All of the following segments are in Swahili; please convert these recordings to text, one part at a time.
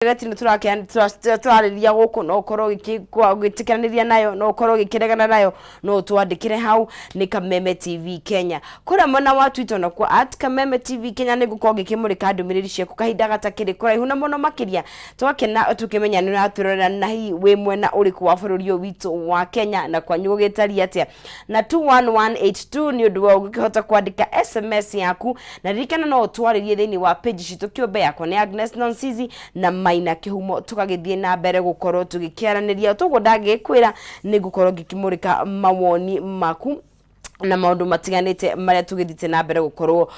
Retino turariria guku no korwo gitikaniria nayo no korwo gikiregana nayo no twandikire hau ni Kameme TV Kenya kura mona wa Twitter no kwa @Kameme TV Kenya ni gukorwo gikimurika ndumiriri ciaku kahinda gatakiri kuraihu na muno makiria twakena tukimenya ni raturora na hi we mwena uriku wa bururi witu wa Kenya na kwanyu gitaria atia na 21182 ni undu wa ukihota kwandika SMS yaku na ririkana no twaririe thini wa page citu kiumbe yako ni Agnes Nonsizi na maina kihumo tukagithie na mbere gukorwo tugikiaraniria tugo ndagikwira ni gukorwo gikimurika mawoni maku na maundu matiganite maria tugithite na mbere gukorwo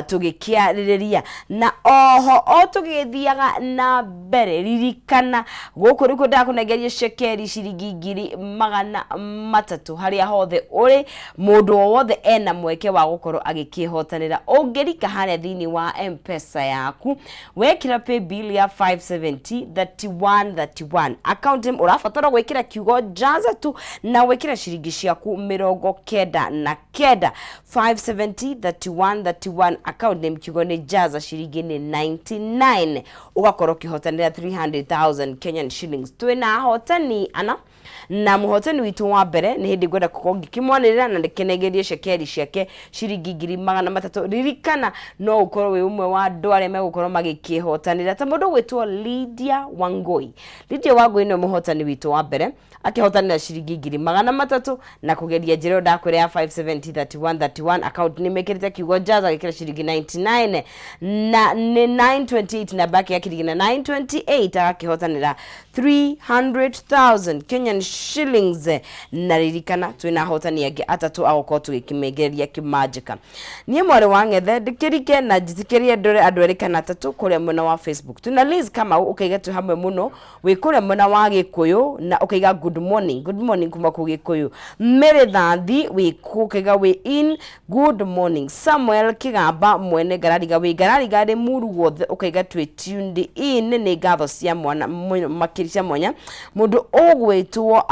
tugikiaririria na oho tugithiaga na mbere ririkana guku riko ndakunegeria shekeri ciringi 300 haria hothe uri mundu wothe ena mweke wa gukorwo agikihotanira ungirika haria thini wa M-Pesa yaku wekira pay bill ya 570 account urafatara gwikira kiugo jaza tu na wekira ciringi ciaku 90 na keda 570 account name kiugo ni jaza shiringi ni 99 ugakorwo kihotanira 300,000 Kenyan shillings twina hotani ana na muhotani witu wa mbere ni hindi gwenda kukongi kimwanirira na ndikinegerie shekeri ciake shiringi 300 ririkana no ukorwo we umwe wa andu aria megukorwo magikihotanira ta mundu gwitwo Lydia Wangui no muhotani witu wa mbere akihotanira shiringi 300 na kugeria njiro ndakwire ya 570 account ni mekirite kiugo jaza gikira shiringi 99 na ni 928 na baki yakirigina 928 akihotanira 300,000 Kenyan shillings na ririkana twina hotani ange atatu agoko tugikimegeria kimajika nie mwari wangethe ndikirike na njitikirie ndore andu erikana atatu kuria mwena wa Facebook tuna Liz kama ukaiga tu hamwe muno wi kuria mwena wa Gikuyu na ukaiga good morning kuma ku Gikuyu mere thathi wi kukaiga wi in good morning Samuel Kigamba mwene garariga wi garariga ri muru wothe ukaiga twi tuned in ni gatho cia mwana makirisia mwanya mundu ogwetwo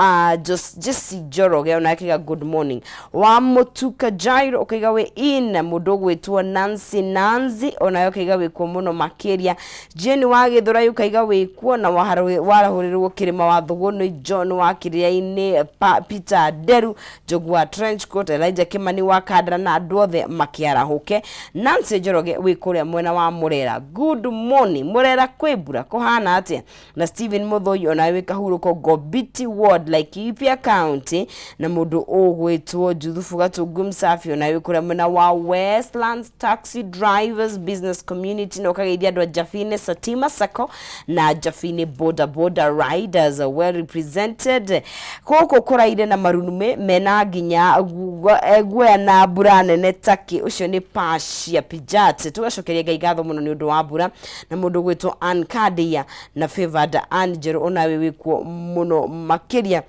just Joroge ona akiga good morning wa Mutuka Jairo ukiga we in mundu ogwetwo Nancy ona ukiga we ku muno makiria Jeni wa Githura ukiga we ku na warahurirwo kirima wa Thuguno John wa Kiria-ini Peter Deru Jogwa Trenchcoat Elijah Kimani wa Kadra na andu othe makiarahuke Nancy Joroge we kuria mwena wa Murera good morning Murera kwibura kuhana atia na Steven Muthoi ona we kahuruko Gobiti ward like Ipia County na mundu ogwetwo Juthufu Gatungu Msafi ona we kuria mwena wa Westlands Taxi Drivers Business Community no kageithia andu Jafine Satima Sacco na Jafine Boda Riders are well represented koko kuraire na marunume mena ginya gwe na mbura nene taki ucio ni Pasha Pijat tugacokeria Ngai gatho muno ni undu wa mbura na mundu gwetwo Ankadia na Favored Angel ona we wikuo muno makiria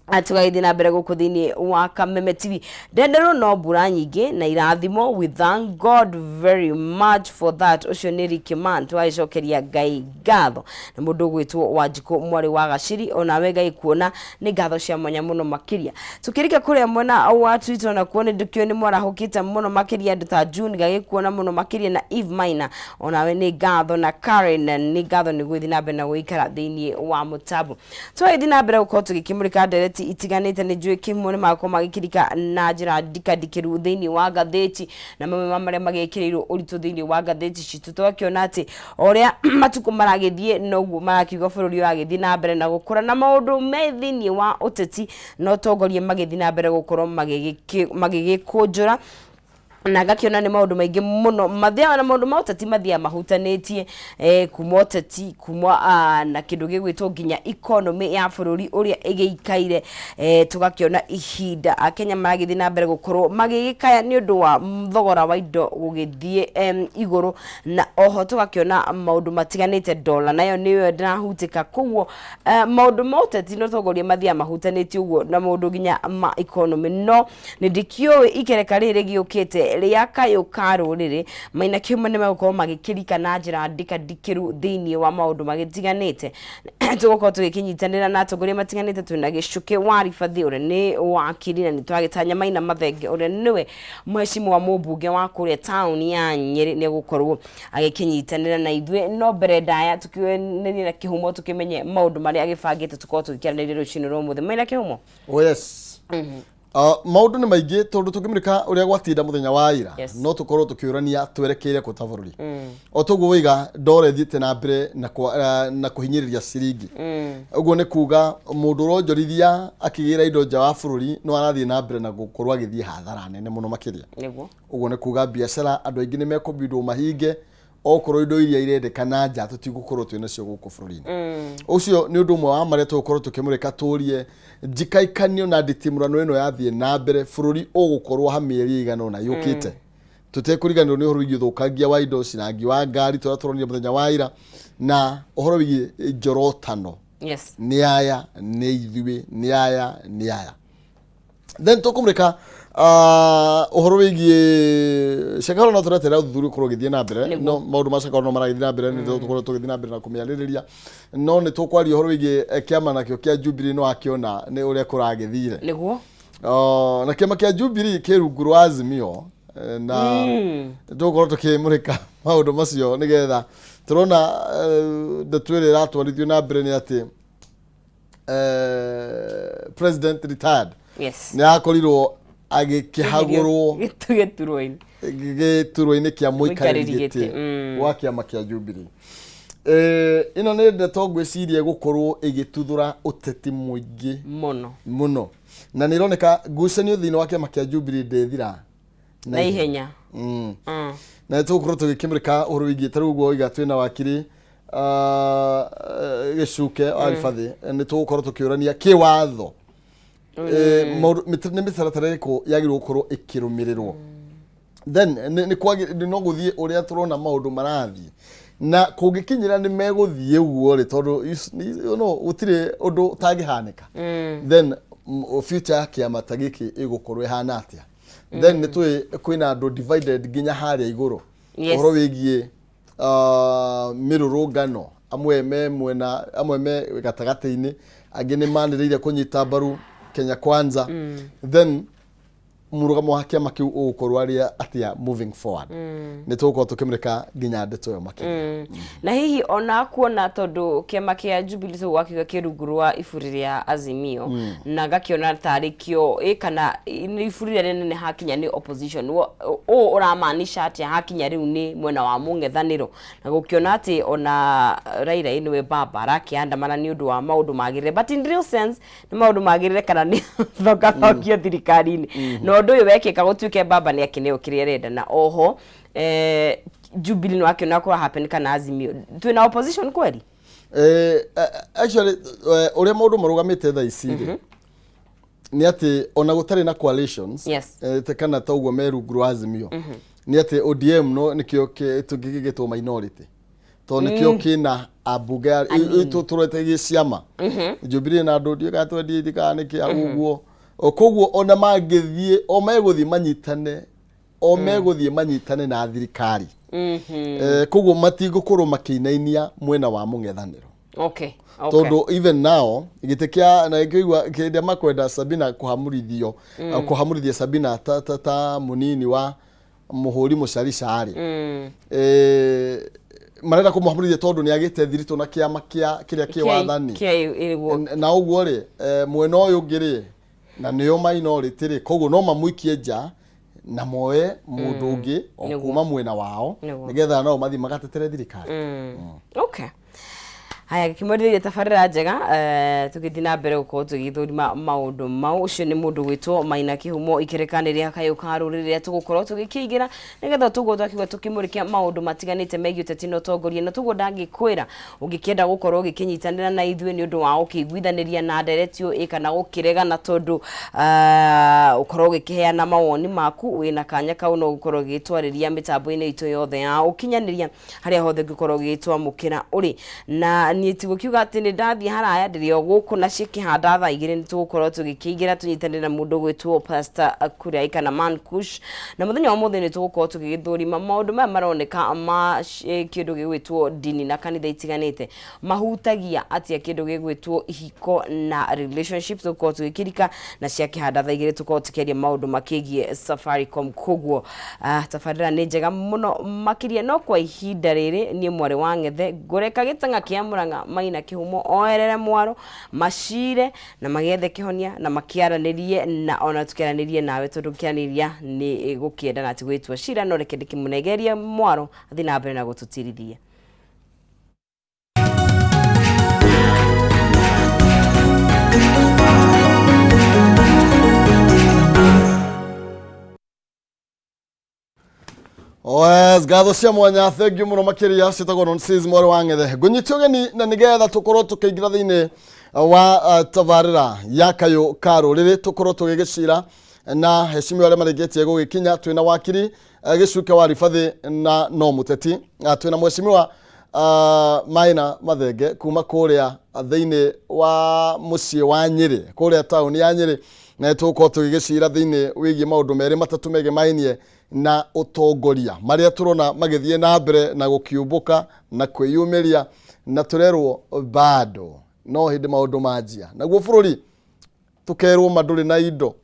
atugaithie na mbere guku thini wa Kameme TV ndendero no mbura nyingi na irathimo we thank God very much for that ucio ni Rikiman twacokeria Ngai gatho na mundu gwitwo Wanjiko mwari wa Gaciri ona we Ngai kuona ni gatho cia mwanya muno makiria tukirika kuria mwena wa Twitter na kuona ndukio ni mwarahukita muno makiria andu ta June gagikuona muno makiria na Eve Maina ona we ni gatho na Karen ni gatho ni gwithi na mbere na guikara thini wa mutabu twaithie na mbere gukorwo tugikimurika itiganite ni njue kimone mako magikirika na njira ndikadikiru thini wa gatheti na mama maria magikiriirwo uritu thini wa gatheti citu twakiona ati oria matuko maragithie noguo marakiuga bururi wagithie na mbere na gukura na maundu me thini wa uteti no tongorie magithie na mbere gukorwo magigikunjura na gakiona ni maundu maingi muno mathia na maundu mauteti mathia mahutanetie kumoteti kumwa na kindu gigwitwo nginya economy ya bururi uria igeikaire tugakiona ihinda akenya maragithie na mbere gukorwo magigikaya ni undu wa thogora wa indo gugithie iguru na oho tugakiona maundu matiganite dollar nayo niyo ndirahutika kuguo maundu mauteti no tongoria mathia mahutanetie uguo na maundu nginya ma economy no ni ndikio ikereka riri giukite rĩrĩ rĩa Kayu ka rũrĩrĩ maina Kiuma nĩ megũkorwo magĩkĩrika na njĩra ndĩkiru thĩinĩ wa maũndũ magĩtiganĩte tũgũkorwo tũgĩkĩnyitanĩra na atongoria matiganĩte twĩna Gĩcũkĩ wa Ribathi ũrĩa nĩ wakiri na nĩtwagĩtanya Maina Mathenge ũrĩa nĩwe mheshimiwa mũmbunge wa kũrĩa taũni ya Nyeri nĩ gũkorwo agĩkĩnyitanĩra na ithuĩ no mbere ndaya tũkĩwenĩria na Kĩhumo tũkĩmenye maũndũ marĩa agĩbangĩte tũkorwo tũgĩkĩaranĩria rũciinĩ rwa ũmũthĩ Maina Kĩhumo. Oh yes. Maundu nĩ maingĩ tondu tukimurika uria gwatinda muthenya wa ira no tukorwo tukiurania twerekeire ku ta bururi o tuguo wiga ndore thiite na mbere na kuhinyiriria ciringi uguo ni kuga mundu uronjorithia akigira indo nja wa bururi no arathie na mbere na gukorwo agithie hathara nene muno makiria uguo ni kuga biashara andu aingi ni mekubindwo mahinge okorwo indo iria irendekana nja tutigukorwo twina cio guku bururi-ini ucio ni undu umwe wa maria tugukorwo tukimurika turie njikaikanio na nditimurano ino yathie na mbere bururi ugukorwo ha mieri igana na yukite tutekuriganirwo ni uhoro wigi thukangia wa indo cinangi wa ngari turatũronire muthenya wa ira na uhoro wigi njorotano ni aya ni ithui ni aya then tukumurika uhoro wigi shakaro no turatera uthuri ukorwo githie na mbere no maundu ma shakaro no maragithie na mbere ni tukorwo tugithie na mbere na kumiaririria no ni tukwaria uhoro wigi kiama nakio kia Jubilee no akiona ni uria kuragithire niguo na kiama kia Jubilee kirungu rwa Azimio na tukorwo tukimurika maundu macio nigetha turona ndatwire ratwarithio na mbere ni ati president retired ni akorirwo agikihagurwo gituruini kia muikariri giti wa kiama kia Jubilee ino ni ndeto ngwicirie gukorwo igituthura uteti muingi muno na nironeka ngucanio thiini wa kiama kia Jubilee ndethira na ihenya na tukorwo tugikimurika uhoro wigi taru uguo iga twina wakiri Gĩcũkĩ wa Ribathi ni tugukorwo tukiurania kiwatho ni mitaratara iko yagirwo gukorwo ikirumirirwo then ni no guthie uria turona maundu marathie na kungikinyira ni meguthie uguo ri tondu no utire undu tagihanika then future kiama tagiki igukorwo ihana atia then ni twi kwina andu divided ginya haria iguru uhoro wigie mirurungano amwe mwena amwe gatagati-ini angi ni maniriire kunyita mbaru Kenya Kwanza then murugamo wa kiama kiu ugukorwo aria atia moving forward ni tugukorwo tukimurika ginya ndeto yo makiria na hihi ona kuona tondu kiama kia Jubilee tugwakiga kirungu rwa iburi ria Azimio na gakiona tarikio kana ni iburi ria nene hakinya ni opposition o uramaanisha atia hakinya riu ni mwena wa mung'ethaniro na gukiona ati ona Raila niwe baba arakiandamana ni undu wa maundu magirire but in real sense ni maundu magirire kana ni thokio thirikari-ini no ndu uyu wekika gutuike baba ni akineo kiria renda na oho Jubilee no akiona kwa happen kana Azimio twina opposition kweli actually uria maundu marugamite tha ici ni ati ona gutari na coalitions te kana toguo merungu rwa Azimio ni ati ODM no nikio tugigitwo minority to nikio kina abunge turete giciama Jubilee na andu ndio gatwendi thikaniki aguo koguo ona magithie o meguthie manyitane na thirikari koguo matigũkorwo makinainia mwena wa mung'ethaniro tondu even now igitekia na ikigwa kende makwenda Sabina kuhamurithia Sabina ta munini wa muhuri mucarisha ari marenda kumuhamurithia tondu ni agite thirito na kiama kiria kiwathani na uguo ri mwena uyu ngiri na niyo minority ri koguo no mamuikie nja na moe mundu ungi okuma mwena wao nigetha no mathi magatetere thirikari okay haya gikimorithia tabarira njega tugithina mbere gukorwo tugithurima maundu mau ucio ni mundu gwitwo Maina Kĩhumo ikirekaniria Kayu ka ruriri tugukorwo tugikiigira nigetha tuguo twakigwa tukimurikia maundu matiganite megie uteti no tongoria na tuguo ndangikwira ungikienda gukorwo ugikinyitanira na ithuĩ ni undu wa ukiguithaniria na nderetio ikana gukirega na tondu ukorwo ugikiheana mawoni maku wina kanya kau no gukorwo gitwariria mitambo-ini itu yothe ya ukinyaniria haria hothe gukorwo gitwamukira uri na nie ti gukiuga ati ni ndathie haraya ndirio guku na cikihanda tha igire ni tugukorwo tugikiingira tunyitanire na mundu gwitwo Pastor Kuria kana Man Kush na muthenya wa muthenya tugukorwo tugigithurima maundu maya maroneka ma kindu gigwitwo dini na kanitha itiganite mahutagia atia kindu gigwitwo ihiko na relationships tugukorwo tugikirika na ciakihanda tha igire tugukorwo tukiaria maundu makigie Safaricom koguo tafarira ni njega muno makiria no kwa ihinda riri nie mwari wa Ngethe ngureka gitanga kia Murang'a Maina Kihumo oerere mwaro mashire na magethe kihonia na makiaranirie na ona tukiaranirie nawe tondu kianiria ni gukienda na ati gwitwa shira no reke ndikimunegeria mwaro athi na mbere na gututirithia Oes gatho cia mwanya thengio muno makiria citagwo nonsense mwari wa Ngethe gunyitogeni na nigetha tukorwo tukiingira thiini wa tabarira ya Kayu karo riri tukorwo tugigicira na heshima wale maregetie gugikinya twina wakiri gicuke wa rifathi na no muteti twina mheshimiwa Maina Mathenge kuma kuria thiini wa mucie wa Nyeri kuria town ya Nyeri na tukorwo tugigicira thiini wigie maundu meri matatu mege mainie na utongoria maria turona magithie na mbere na gukiumbuka na kwiyumiria na turerwo bado no hindi maundu manjia naguo bururi tukerwo manduri na indo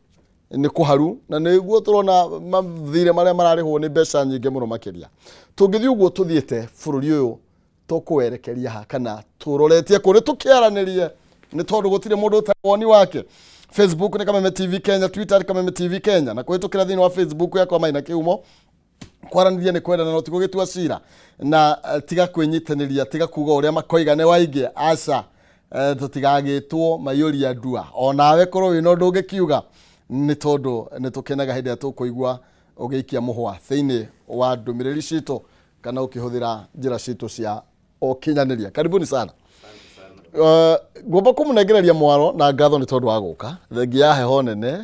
ni kuharu na niguo turona mathire maria mararihwo ni mbeca nyingi muno makiria tungithii uguo tuthiete bururi uyu tukwerekeria ha kana turoretie kuri tukiaranirie ni tondu gutire mundu utawoni wake Facebook ni Kameme TV Kenya, Twitter ni Kameme TV Kenya na kwitukira thini wa Facebook yakwa Maina Kihumo kwaraniria ni kwenda na no tigugitua cira na tiga kwinyitaniria tiga kuga uria makoigane waige aca tutigagitwo mayuria ndua onawe korwo wino ndungikiuga ni tondu ni tukenaga hindi atukuigua ugiikia muhwa thiini wa ndumiriri citu kana ukihuthira njira citu cia okinyaniria. Karibuni sana. Gomba kumunegereria mwaro na ngatho ni tondu wa guka thengi ya heho nene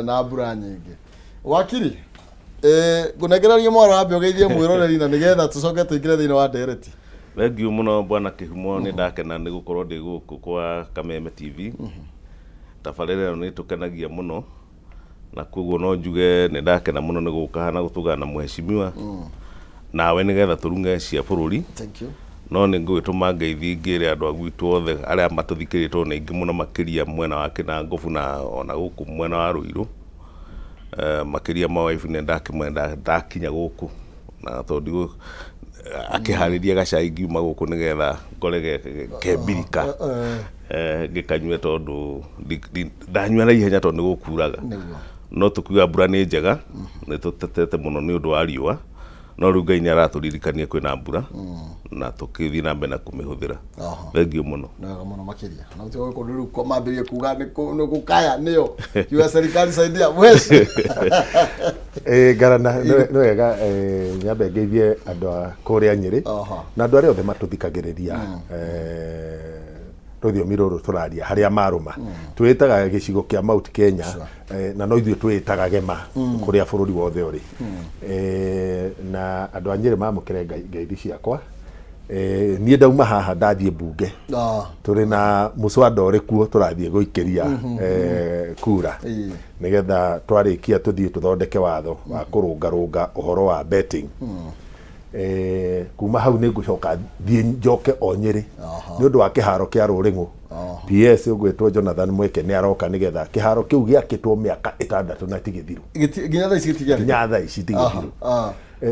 na mbura nyingi wakiri gunegereria mwaro ambe ugeithie mwiroreri na nigetha tucoke tuingire thiini wa ndereti. Thengi muno bwana Kihumo ni ndakena ni gukorwo ndi guku kwa Kameme TV tabarira ni tukenagia muno na koguo no njuge ni ndakena muno ni guka na gutugana na mheshimiwa nawe nigetha turunge cia bururi. Thank you. No ni ngwituma ngeithi ngire andu agwitu othe aria matuthikiritwo na ingi muno makiria mwena wa Kinangofu na ona guku mwena wa Ruiru makiria mawife ni ndakimwenda ndakinya guku na tondu akihariria gacai ngiuma guku nigetha ngorege kembirika ngikanywe tondu ndanywa na ihenya tondu gukuraga no tukiuga mbura ni njega ni tutetete muno ni undu wa riua no riu Ngai ni araturirikania kwina mbura na tukithi na mbere na kumihuthira. Thengiu muno na muno makiria na utiwe ko riu ko mambirie kuga ni gukaya niyo kiwa serikali saidia mwezi garana no wega nyambe ngeithie andu a kuria Nyeri na andu aria othe matuthikagiriria rũthiomi rũrũ tũraria harĩa marũma twĩtaga gĩcigo kĩa Mount Kenya na no ithuĩ twĩtaga Gema kũrĩa bũrũri wothe ũrĩ na andũ a Nyeri mamũkĩre ngeithi ciakwa niĩ ndauma haha ndathiĩ mbunge tũrĩ na mũswada ũrĩ kuo tũrathiĩ gũikĩria kura nĩgetha twarĩkia tũthiĩ tũthondeke watho wa kũrũngarũnga ũhoro wa betting kuma hau ni ngucoka thie njoke o Nyeri ni undu wa kiharo kia Rũrĩng'ũ PS ugwetwo Jonathan Mweke ni aroka nigetha kiharo kiu giakitwo miaka 6 na tigithiru ginya thaa ici tigithiru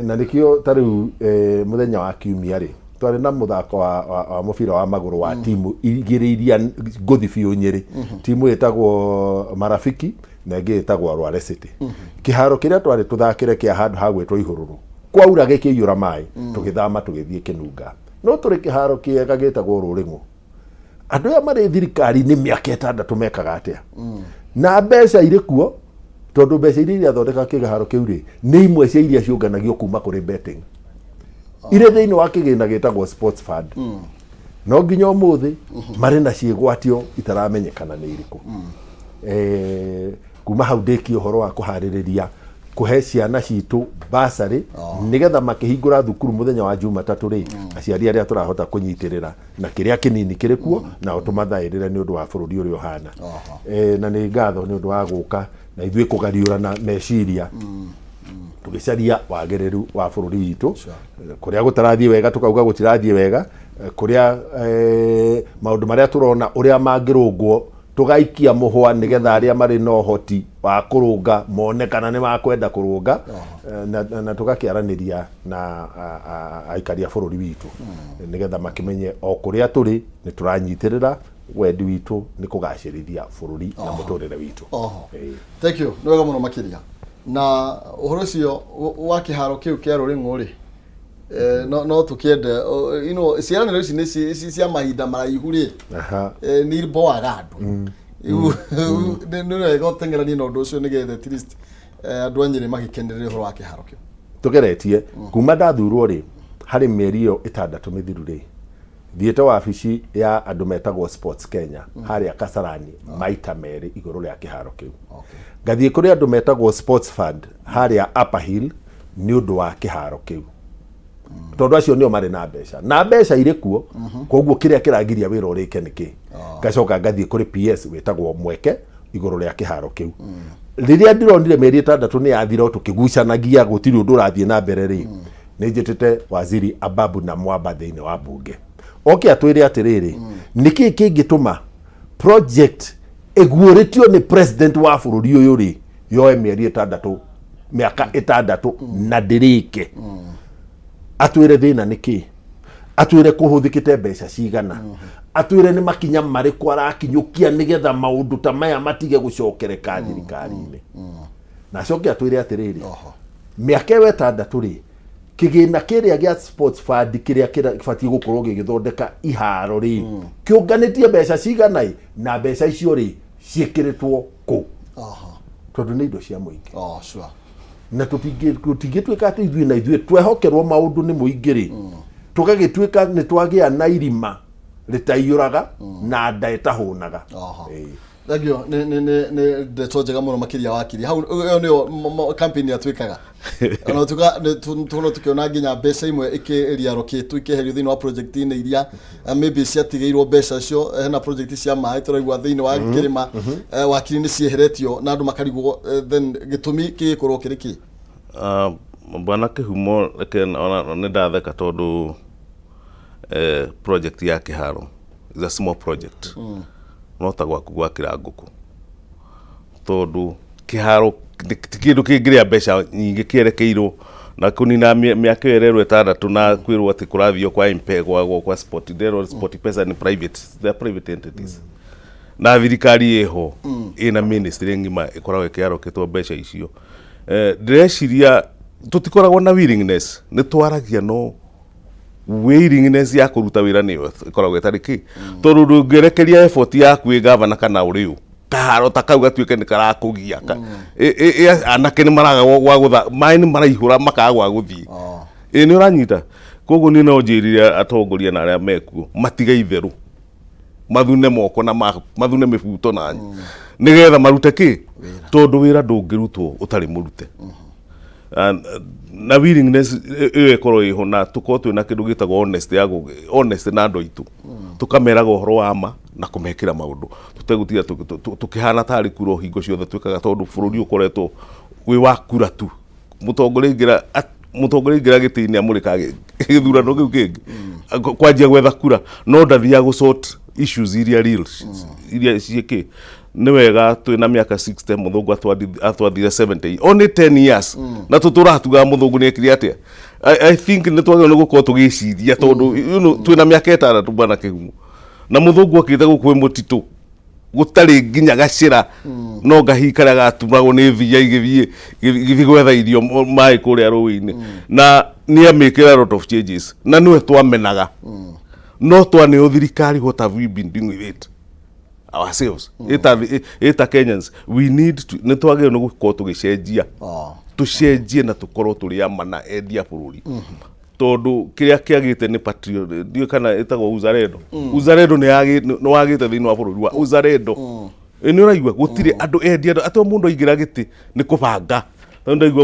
na nikio tariu muthenya wa kiumia ri twari na muthako wa mubira wa maguru wa timu igiriria nguthi biu Nyeri timu itagwo Marafiki na ingi itagwo Rware City kiharo kiria twari tuthakire kia handu hagwetwo Ihururu kwaura gikiyura mai tugithama tugithie Kinunga no turi kiharo kiega gitagwo Rũrĩng'ũ andu ya mari thirikari ni miaka 6 mekaga atia na mbeca iri kuo tondu mbeca iria thondeka kiharo kiu ri ni imwe cia iria ciunganagio kuma kuri betting ire thiini wa kigina gitagwo sports fund no nginya umuthi mari na ciigwatio itaramenyekana ni iriku kuma hau ndiki uhoro wa kuhaririria kuhe ciana citu basari nigetha makihingura thukuru muthenya wa Jumatatu ri aciari aria turahota kunyitirira na kiria kinini kirikuo na utumathairire ni undu wa bururi uri uhana na ni ngatho ni undu wa guka na ithuĩ kũgariũrana meciria tugicaria wagĩrĩru wa bururi witu kuria gutarathie wega tukauga gutirathie wega kuria maundu maria turona uria mangirungwo tugaikia muhwa nigetha aria mari no hoti wa kurunga monekana ni makwenda kurunga na tugakiaraniria na aikari a bururi witu nigetha makimenye o kuria turi ni turanyitirira wendi witu ni kugacirithia bururi na muturire witu. Thank you. Nwega muno makiria na uhoro cio wa kiharo kiu kia ruringu ri no tukiende ciaranĩro ici nĩ cia mahinda maraihu ri nĩ mboaga andũ nĩ wega ũteng'eranie na ũndũ ũcio nĩgetha at least andũ a Nyĩrĩ magĩkenerere ũhoro wa kĩharo kĩu tugeretie kuma ndathurwo ri harĩ mĩeri ĩyo 6 mĩthiru ri thiĩte wabici ya andũ metagwo Sports Kenya harĩa Kasarani maita merĩ igũrũ rĩa kĩharo kĩu ngathiĩ kũrĩ andũ metagwo Sports Fund harĩa Upper Hill nĩ ũndũ wa kĩharo kĩu tondu acio nio mari na mbeca ire kuo koguo kiria kiragiria wira urike niki gacoka ngathie kuri PS wetagwo mweke iguru ria kiharo kiu riria ndironire meri 6 ni yathira tukigucanagia gutiri undu urathie na mbere ri ni njitite waziri Ababu na Mwamba thiini wa bunge oke atwire atiriri niki kingituma project eguoretio ni president wa bururi uyu ri yoe meri 6 miaka 6 na ndirike atwire thina niki atwire kuhuthikite mbeca cigana atwire ni makinya mari kwarakinyukia nigetha maundu ta maya matige gucokereka thirikari-ini na coke atwire atiriri miaka 6 ri kigina kiria gia Sports Fund kiria kibatie gukorwo gigithondeka iharo ri kiunganitie mbeca cigana na mbeca icio ri ciekiritwo ku tondu ni indo cia muingi sure na tutingĩtuĩka atĩ ithuĩ na ithuĩ twehokerwo maũndũ nĩ mũingĩ-rĩ tũgagĩtuĩka nĩ twagĩa na irima rĩtaiyũraga na nda ĩtahũnaga. Thagio nĩ ndeto njega mũno makĩria wakiri hau ĩyo nĩyo campaign yatuĩkaga ona tukiona nginya mbeca imwe ikĩriarũkĩtwo ikĩherio thĩinĩ wa project-inĩ iria maybe ciatigĩirwo mbeca cio hena project cia maĩ tũraigua thĩinĩ wa kĩrĩma wakiri nĩ cieheretio na andũ makarigwo then gĩtũmi gĩgĩkorwo kĩrĩ kĩ bwana Kĩhumo nĩ ndatheka tondũ project ya kĩharo is a small project no ta gwaku gwakĩra ngũkũ tondu kĩharo kĩndũ kĩngĩrĩa mbeca nyingĩ kĩerekeirwo na kunina mĩaka ĩrerwo 6 na kwĩrwo atĩ kũrathio kwa impeg kwa sport ndero sport pesa ni private, they are private entities na thirikari ĩho ĩna ministry ngima ĩkoragwo ĩkĩaroketwo mbeca icio ndĩreciria tũtikoragwo na willingness nĩ twaragia no willingness ya kuruta wira niyo ikoragwo itariki tondu ndungerekeria effort yaku i governor kana uriu kaharo ta kau gatuike ni karakugia anake ni maraga gwa gutha mai ni maraihura makaga gwa guthii ni uranyita koguo ni no njirire atongoria na aria mekuo matiga itheru mathune moko na mathune mibuto na nigetha marute ki tondu wira ndungirutwo utari murute na willingness ĩyo ĩkorwo ĩho na tukorwo twĩna kĩndũ gĩtagwo honest na andũ aitũ tukameraga ũhoro wa ma na kũmekĩra maũndũ tutegũtiga tukĩhana tarĩ kura hingo ciothe twĩkaga tondũ bũrũri ũkoretwo wĩ wa kura tu mũtongoria ingĩra gĩtĩ-inĩ amũrĩkaga gĩthurano kĩu kĩngĩ kwanjia gwetha kura no ndathiaga gũsort issues iria real iria ciĩkĩ nĩ wega twĩna mĩaka 60 mũthũngũ atwathire 70 only 10 years na tũtũratuga mũthũngũ nĩ ekire atĩa I think nĩ twagĩrĩirwo nĩ gũkorwo tũgĩciria tondũ twĩna mĩaka 6 bwana Kĩhumo na mũthũngũ akĩte gũkũ mũtitũ gũtarĩ nginya gacĩra no gahi karĩa gatumagwo nĩ thia igĩthiĩ gwetha irio maĩ kũrĩa rũĩ-inĩ na nĩ amĩkĩra lot of changes na nĩwe twamenaga no twanĩo thirikari what have we been doing with it ourselves eta Kenyans we need to nĩ twagĩrĩirwo nĩ gũkorwo tũgĩcenjia tucenjie na tukorwo tũrĩ ama na endia bũrũri tondu kiria kiagite ni patriot ndio kana etagwo uzalendo ni wagite thĩinĩ wa bũrũri wa uzalendo ni ũraigua gũtirĩ andũ endia atĩ mũndũ aingira gĩtĩ nĩ kũbanga ndaigua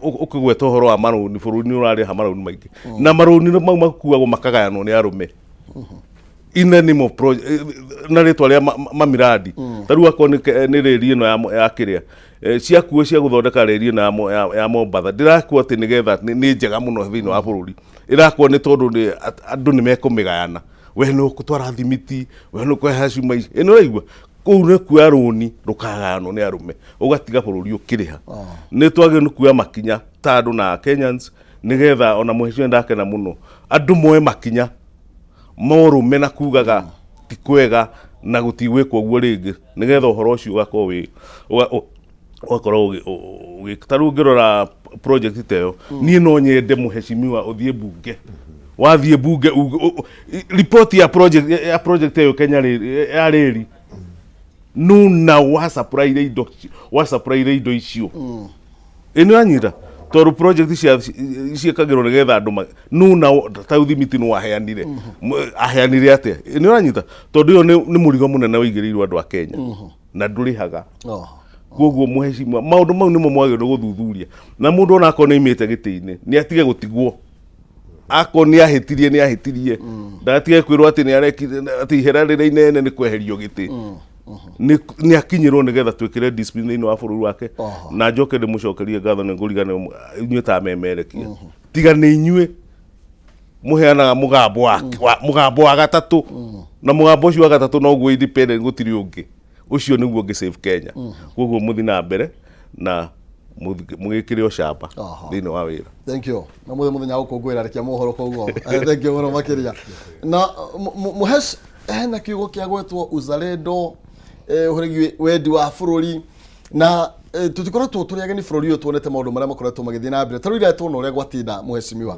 ukigweta horo wa maruni buruni urari ha maruni maingi na maruni mau makuagwo makagayanwo ni arume in the name of project na ritwa ria mamiradi taru akwa ni reri ino ya kiria cia kuo cia guthondeka reri ino ya Mombatha ndirakwa ati nigetha ni njega muno thini wa bururi irakwa ni tondu ni andu ni mekumigayana we no kutwara thimiti we no kweha cuma ino raigua kuu ni kuya runi rukagayanwo ni arume ugatiga bururi ukiriha ni twage ni kuya makinya ta andu na Kenyans nigetha ona muhecio ndakena muno andu moe makinya morume na kugaga ti kwega na gutigwikwo guo ringi nigetha uhoro ucio ugakorwo taru ngirora project teyo nie no nyende muheshimiwa uthie bunge wathie bunge report ya project teyo Kenya ya reri nuna wa supply indo icio ino anyira toru project cia kagiro nigetha andu nuna ta uthimiti no aheanire ate ni uranyita tondu yo ni murigo munene wigirirwo andu a Kenya na ndurihaga koguo muheshimiwa maundu mau nimo mwagire guthuthuria na mundu ona akone imite giti-ini ni atige gutigwo akoni ahitirie ndatige kwirwo ati ni arekire ati ihera rire inene ni kweherio giti ni akinyirwo nigetha twikire discipline ino wa bururi wake na njoke ndi mucokerie ngatho ni ngurigane inyue ta memerekia tiga ni inyue muheanaga mugambo wa gatatu na mugambo ucio wa gatatu no guo independent gutiri ungi ucio niguo ngi save Kenya koguo muthi na mbere na mugikire ucamba thini wa wira. Thank you na muthenya gukungwira rekia mohoro koguo thank you muno makiria na muhes na kiugo kia gwetwo uzalendo uhoregi wendi wa bururi na tutikoretwo turi ageni bururi uyu tuonete maundu maria makoretwo magithii na mbere tarira tuona uria gwatinda muheshimiwa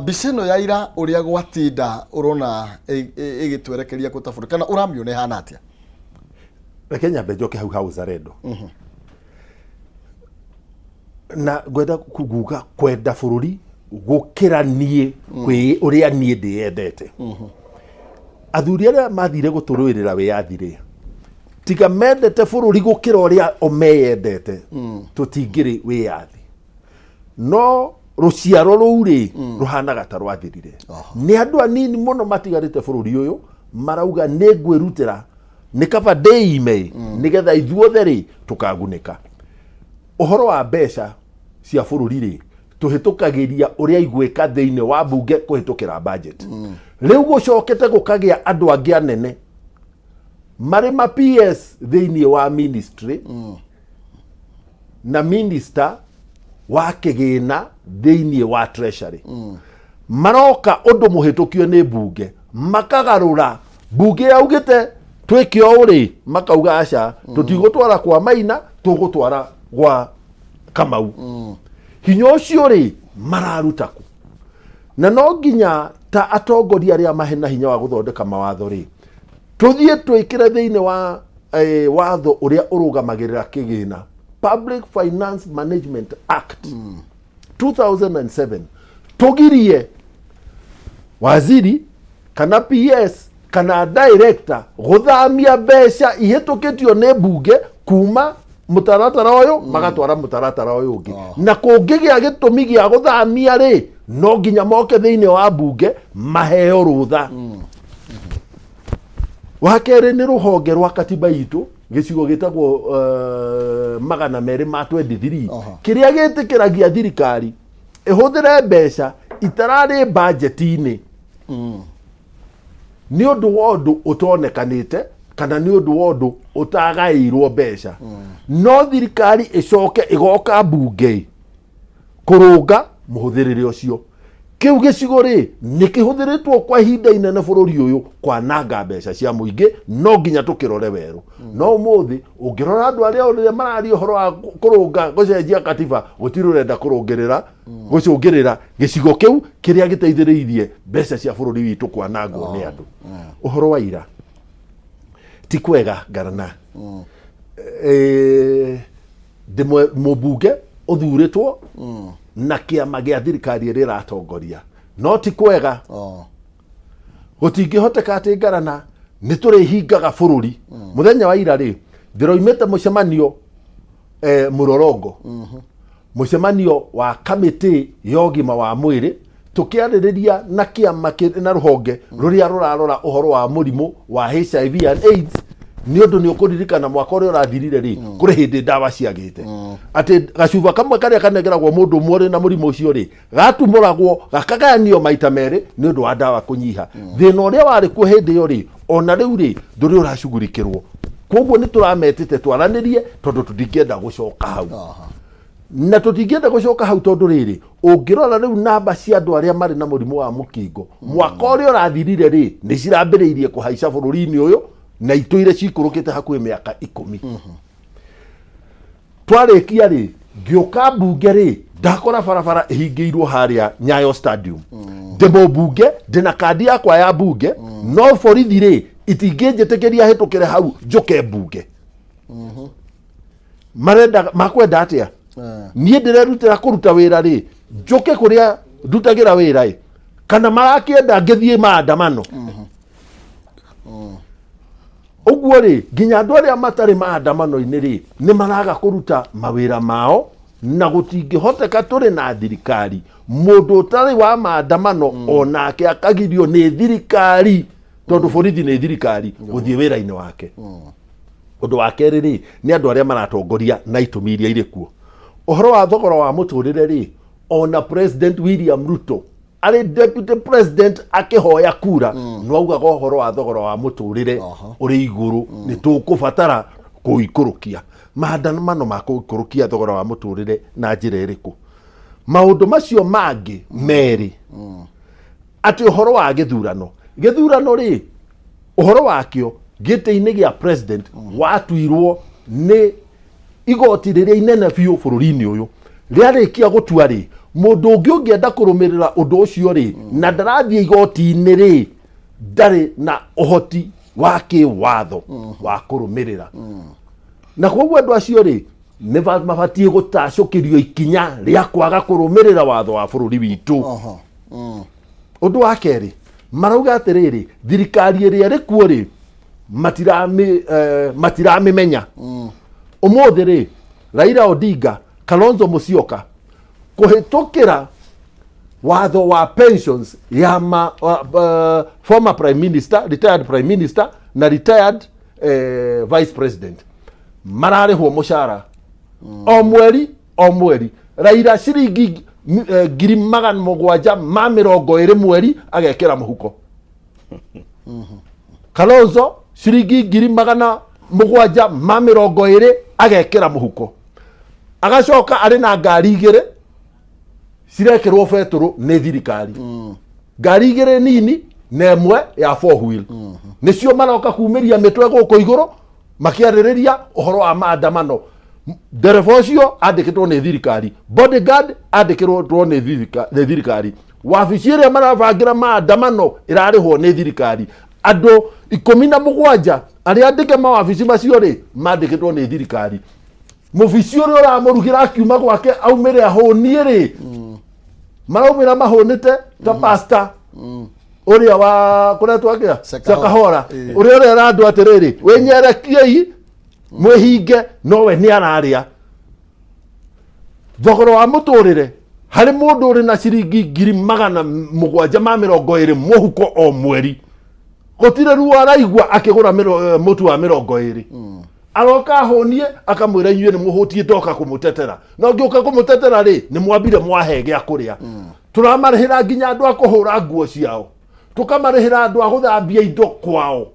biseno ya ira uria gwatinda urona igitwerekeria gutabura kana uramione hana atia Kenya bejoke hau uzalendo na gwenda kuguga kwenda bururi gukira nie kwi uria nie ndiendete athuri aria mathire guturwirira wiyathire tiga mendete bururi gukira uria omeyendete tutingiri wiyathi no ruciaro ruri ruhanaga ta rwathirire ni andu anini muno matigarite bururi uyu marauga ni ngwirutira ni kaba email nigetha ithuothe ri tukagunika uhoro wa mbeca cia bururi ri tuhitukagiria uria igwika thiini wa bunge kuhitukira budget riu gucokete gukagia andu angi anene mari ma PS thiini wa ministry na minister wa kigina thiini wa treasury maroka undu muhitukio ni bunge makagarura bunge yaugite twikio uri makauga aca tutigutwara kwa Maina tugutwara gwa Kamau hinya ucio ri mararuta ku na no nginya ta atongoria aria mahena hinya wa guthondeka mawatho ri tuthie twikire thiini wa watho uria urugamagirira kigina Public Finance Management Act 2007 tugirie waziri kana PS kana director guthamia mbeca ihitukitio ni bunge kuma mutaratara uyu magatwara mutaratara uyu ungi na kungigia gitumi gia guthamia ri no nginya moke thiini wa bunge maheo rutha wakere ni ruhonge rwa katiba itu gicigo gitagwo 223 kiria gitikiragia thirikari ihuthire mbeca itarari budget-ini ni undu wondu utonekanite kana ni undu wondu utagairwo mbeca no thirikari icoke igoka bunge kurunga muhuthirire ucio kiu gicigo ri nikihuthiritwo kwa ihinda inene bururi uyu kwananga mbeca cia muingi no nginya tukirore weru no umuthi ungirora andu aria marari uhoro wa kurunga gucenjia katiba gutirurenda kurungirira gucungirira gicigo kiu kiria giteithiriirie mbeca cia bururi witu kwanangwo ni andu uhoro wa ira ti kwega garana ndimwe mubunge uthuritwo na kiama gia thirikari iri ratongoria no ti kwega gutingihoteka ati ngarana ni turihingaga bururi muthenya wa ira ri ndiroimite mucemanio Murorongo mucemanio wa kamiti ya ũgima wa mwĩrĩ tukiarĩrĩria na kĩama na rũhonge rũrĩa rũrarora ũhoro wa mũrimũ wa HIV and AIDS nĩ ũndũ nĩ ũkũririkana mwaka ũrĩa ũrathirire rĩ kũrĩ hĩndĩ ndawa ciagĩte atĩ gacuba kamwe karĩa kanegeragwo mũndũ ũmwe na mũrimũ ũcio rĩ gatumũragwo gakagayanio maita merĩ nĩ ũndũ wa ndawa kũnyiha thĩna ũrĩa warĩ kuo hĩndĩ ĩyo rĩ ona rĩu rĩ ndũrĩ ũracugurikĩrwo koguo nĩ tũrametĩte twaranĩrie tondũ tũtingĩenda gũcoka hau na tũtingĩenda gũcoka hau tondũ rĩrĩ ũngĩrora rĩu namba cia andũ arĩa marĩ na mũrimũ wa mũkingo mwaka ũrĩa ũrathirire rĩ nĩ cirambĩrĩirie kũhaica bũrũri-inĩ ũyũ na itũire cikũrũkĩte hakuhĩ mĩaka 10 twarĩkia rĩ ngĩũka mbunge rĩ ndakora barabara ĩhingĩirwo harĩa Nyayo Stadium ndĩmo mbunge ndĩna kandi yakwa ya mbunge no borithi rĩ itingĩnjĩtĩkĩria hĩtũkĩre hau njũke mbunge marenda makwenda atĩa niĩ ndĩrerutĩra kũruta wĩra rĩ njũke kũrĩa ndutagĩra wĩra ĩ kana marakĩenda ngĩthiĩ maandamano ũguo rĩ nginya andũ arĩa matarĩ maandamano-inĩ rĩ nĩ maraga kũruta mawĩra mao na gũtingĩhoteka tũrĩ na thirikari mũndũ ũtarĩ wa maandamano onake akagirio nĩ thirikari tondũ borithi nĩ thirikari gũthiĩ wĩra-inĩ wake ũndũ wa kerĩ rĩ nĩ andũ arĩa maratongoria na itũmi iria irĩ kuo ũhoro wa thogora wa mũtũrĩre rĩ ona President William Ruto arĩ deputy president akĩhoya kura no augaga ũhoro wa thogora wa mũtũrĩre ũrĩ igũrũ nĩ tũkũbatara kũikũrũkia maandamano ma kũikũrũkia thogora wa mũtũrĩre na njĩra ĩrĩkũ maũndũ macio mangĩ merĩ atĩ ũhoro wa gĩthurano rĩ ũhoro wakĩo gĩtĩ-inĩ gĩa president watuirwo nĩ igoti rĩrĩa inene biũ bũrũri-inĩ ũyũ rĩarĩkia gũtua rĩ mũndũ ũngĩ ũngĩenda kũrũmĩrĩra ũndũ ũcio rĩ na ndarathiĩ igoti-inĩ rĩ ndarĩ na ũhoti wa kĩwatho wa kũrũmĩrĩra na koguo andũ acio rĩ nĩ mabatiĩ gũtacũkĩrio ikinya rĩa kwaga kũrũmĩrĩra watho wa bũrũri witũ ũndũ wa kerĩ marauga atĩrĩrĩ thirikari ĩrĩa ĩrĩ kuo rĩ matiramĩmenya ũmũthĩ rĩ Raila Odinga Kalonzo Musyoka kũhĩtũkĩra watho wa pensions ya former prime minister retired prime minister na retired vice president mararĩhwo mũcara o mweri Raila ciringi 720 mweri agekĩra mũhuko Kalonzo ciringi 720 agekĩra mũhuko agacoka arĩ na ngari igĩrĩ cirekĩrwo betũrũ nĩ thirikari ngari igĩrĩ nini na ĩmwe ya 4 wheel nĩcio maroka kumĩria mĩtwe gũkũ igũrũ makĩarĩrĩria ũhoro wa maandamano ndereba ũcio andĩkĩtwo nĩ thirikari bodyguard andĩkĩtwo nĩ thirikari wabici ĩrĩa marabangĩra maandamano ĩrarĩhwo nĩ thirikari andũ 17 arĩa andĩke mawabici macio rĩ mandĩkĩtwo nĩ thirikari mũbici ũrĩa ũramũrugĩra akiuma gwake aumĩre ahũnie rĩ maraumĩra mahũnĩte ta pasta ũrĩa wa kũrĩa twakĩa Sakahora ũrĩa ũrera andũ atĩrĩrĩ wĩnyerekiei mwĩhinge nowe nĩ ararĩa thogora wa mũtũrĩre harĩ mũndũ ũrĩ na ciringi 720 mũhuko o mweri gũtirĩ ruo araigua akĩgũra mũtu wa 20 aroka ahũnie akamwĩra inyuĩ nĩ mũhũtie ndoka kũmũtetera no ngĩũka kũmũtetera rĩ nĩ mwambire mwahe gĩa kũrĩa tũramarĩhĩra nginya andũ a kũhũra nguo ciao tũkamarĩhĩra andũ a gũthambia indo kwao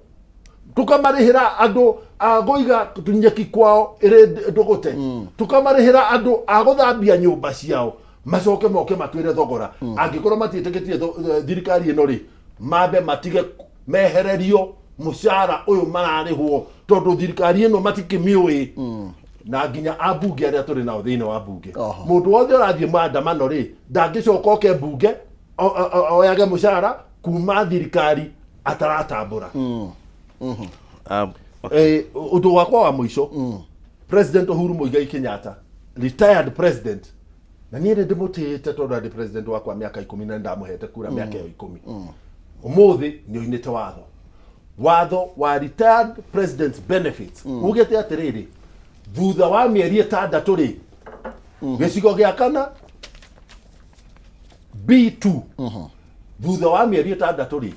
tũkamarĩhĩra andũ a gũiga tũnyeki kwao ĩrĩ ndũgũte tũkamarĩhĩra andũ a gũthambia nyũmba ciao macoke moke matwĩre thogora angĩkorwo matiĩtĩkĩtie thirikari ĩno rĩ mambe matige mehererio mũcara ũyũ mararĩhwo tondũ thirikari ĩno matikĩmĩũĩ na nginya ambunge arĩa tũrĩ nao thĩinĩ wa mbunge mũndũ wothe ũrathiĩ maandamano rĩ ndangĩcoka oke mbunge oyage mũcara kuma thirikari ataratambũra ũndũ wakwa wa mũico President Uhuru Muigai Kenyatta retired president na niĩ ndĩmũtĩĩte tondũ arĩ president wakwa mĩaka 10 na ndamũhete kura mĩaka 10 ũmũthĩ nĩ oinĩte watho wa retired president's benefits ugĩte atĩrĩrĩ thutha wa mĩeri 6 rĩ gicigo gia kana B2 thutha wa mieri 6 ri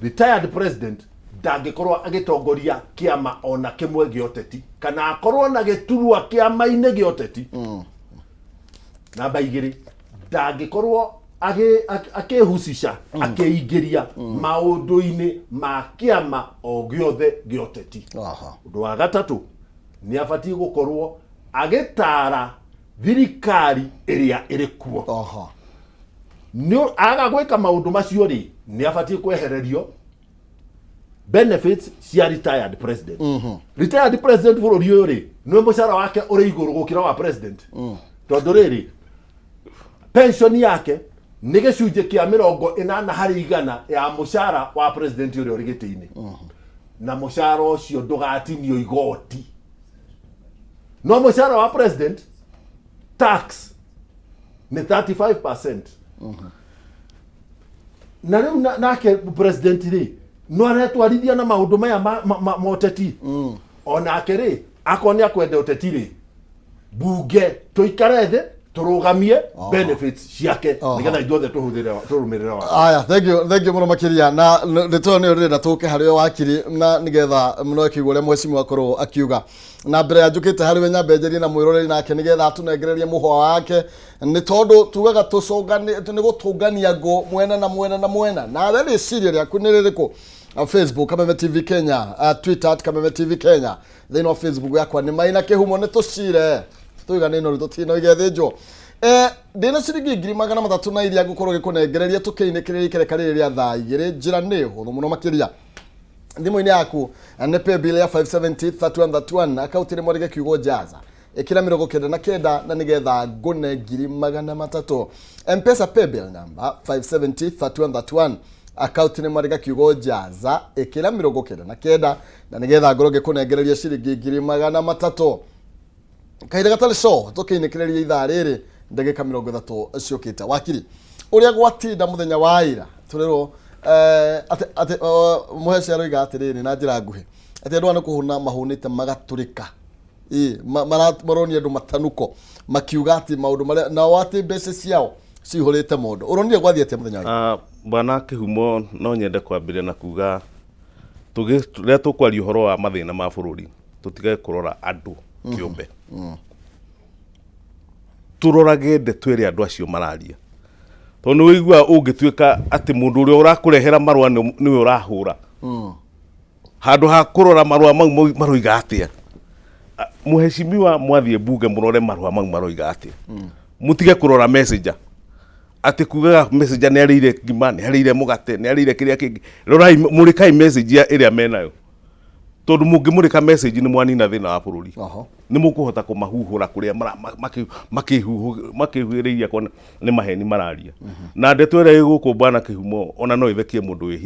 retired president ndangĩkorwo agĩtongoria kĩama ona kĩmwe gĩoteti kana akorwo na gĩturwa kĩama-inĩ gĩoteti. Namba 2 ndangĩkorwo akĩhucisha akĩingĩria maũndũ-inĩ ma kĩama o gĩothe gĩoteti. Ũndũ wa 3 nĩ abatiĩ gũkorwo agĩtara thirikari ĩrĩa ĩrĩ kuo. Aga gwĩka maũndũ macio rĩ nĩ abatiĩ kwehererio benefits cia retired president. Retired president bũrũri ũyũ rĩ nĩ mũcara wake ũrĩ igũrũ gũkĩra wa president. Tondũ rĩrĩ pension yake nĩ gĩcunjĩ kĩa 40% ya mũcara wa president ũrĩa ũrĩ gĩtĩ-inĩ. Na mũcara ũcio ndũgatinio igoti. No mũcara wa president tax nĩ 35%. Na rĩu nake president rĩ no aretwarithia na maũndũ maya moteti. Onake rĩ akonia kwenda ũteti rĩ bunge tũikare thĩ turugamie benefits ciake nigetha ithuothe turumĩrĩre wa. Aya, thank you muno makiria na nĩtũĩ nĩ ũrĩrĩ na tũke harĩ wakiri na nigetha mũno kĩigua ũrĩa mheshimiwa akorwo akiuga na mbere ya njũkĩte harĩ we nyambenjerie na mwĩroreri nake nigetha tunengererie mũhwa wake nĩ tondũ tugaga tũcũngani nĩ gũtũngania ngũ mwena na mwena na mwena na we rĩciria rĩaku nĩ rĩrĩkũ? Facebook Kameme TV Kenya, Twitter @Kameme TV Kenya, thĩinĩ wa Facebook yakwa nĩ maina kĩhumo nĩ tũcire tuigane no rutotino igethĩnjo ndina ciringi 300 na iria ngũkorwo gĩkũnengereria tũkĩinĩkĩrĩria ikereka rĩrĩ rĩa thaa 2 njĩra nĩ hũthũ mũno makĩria thimũ-inĩ yaku nĩ pay bill ya 570 akaunti nĩ mwarĩge kiugo jaza ĩkĩra 99 na nigetha ngũne 300 M-Pesa pay bill number 570 akaunti nĩ mwarĩge kiugo jaza ĩkĩra 99 na nigetha ngorwo gĩkũnengereria ciringi 300 kahinda gatarĩ so tũkĩinĩkĩrĩria ithaa rĩrĩ ndagĩka 30 ciũkĩte. Wakiri ũrĩa gwatinda mũthenya wa ira tũrĩrwo ati mũheci aroiga atĩrĩrĩ na njĩra nguhĩ atĩ andũ kũhũna mahũnĩte magatũrĩka maronia andũ matanuko makiuga atĩ maũndũ marĩa nao atĩ mbeca ciao cihũrĩte mũndũ ũronire gwathie atĩa mũthenya wa bwana kĩhumo no nyende kwambĩrĩria na kuga rĩrĩa tũkwaria ũhoro wa mathĩna ma bũrũri tũtige kũrora andũ kĩũmbe turorage ndeto ĩrĩa andũ acio mararia tondũ nĩ wĩigua ũngĩtuĩka atĩ mũndũ ũrĩa ũrakũrehera marũa nĩwe ũrahũra handũ ha kũrora marũa mau maroiga atĩa. Mũheshimiwa mwathiĩ bunge mũrore marũa mau maroiga atĩa mũtige kũrora messenger atĩ kugaga messenger nĩ arĩire ngima nĩ arĩire mũgate nĩ arĩire kĩrĩa kĩngĩ rorai mũrĩkai message ĩrĩa menayo tondũ mũngĩmũrĩka message nĩ mwanina thĩna wa bũrũri nĩ mũkũhota kũmahuhũra kũrĩa makĩhuhĩrĩiria kwa nĩ maheni mararia na ndeto ĩrĩa ĩgũkũ bwana kĩhumo ona no ĩthekie mũndũ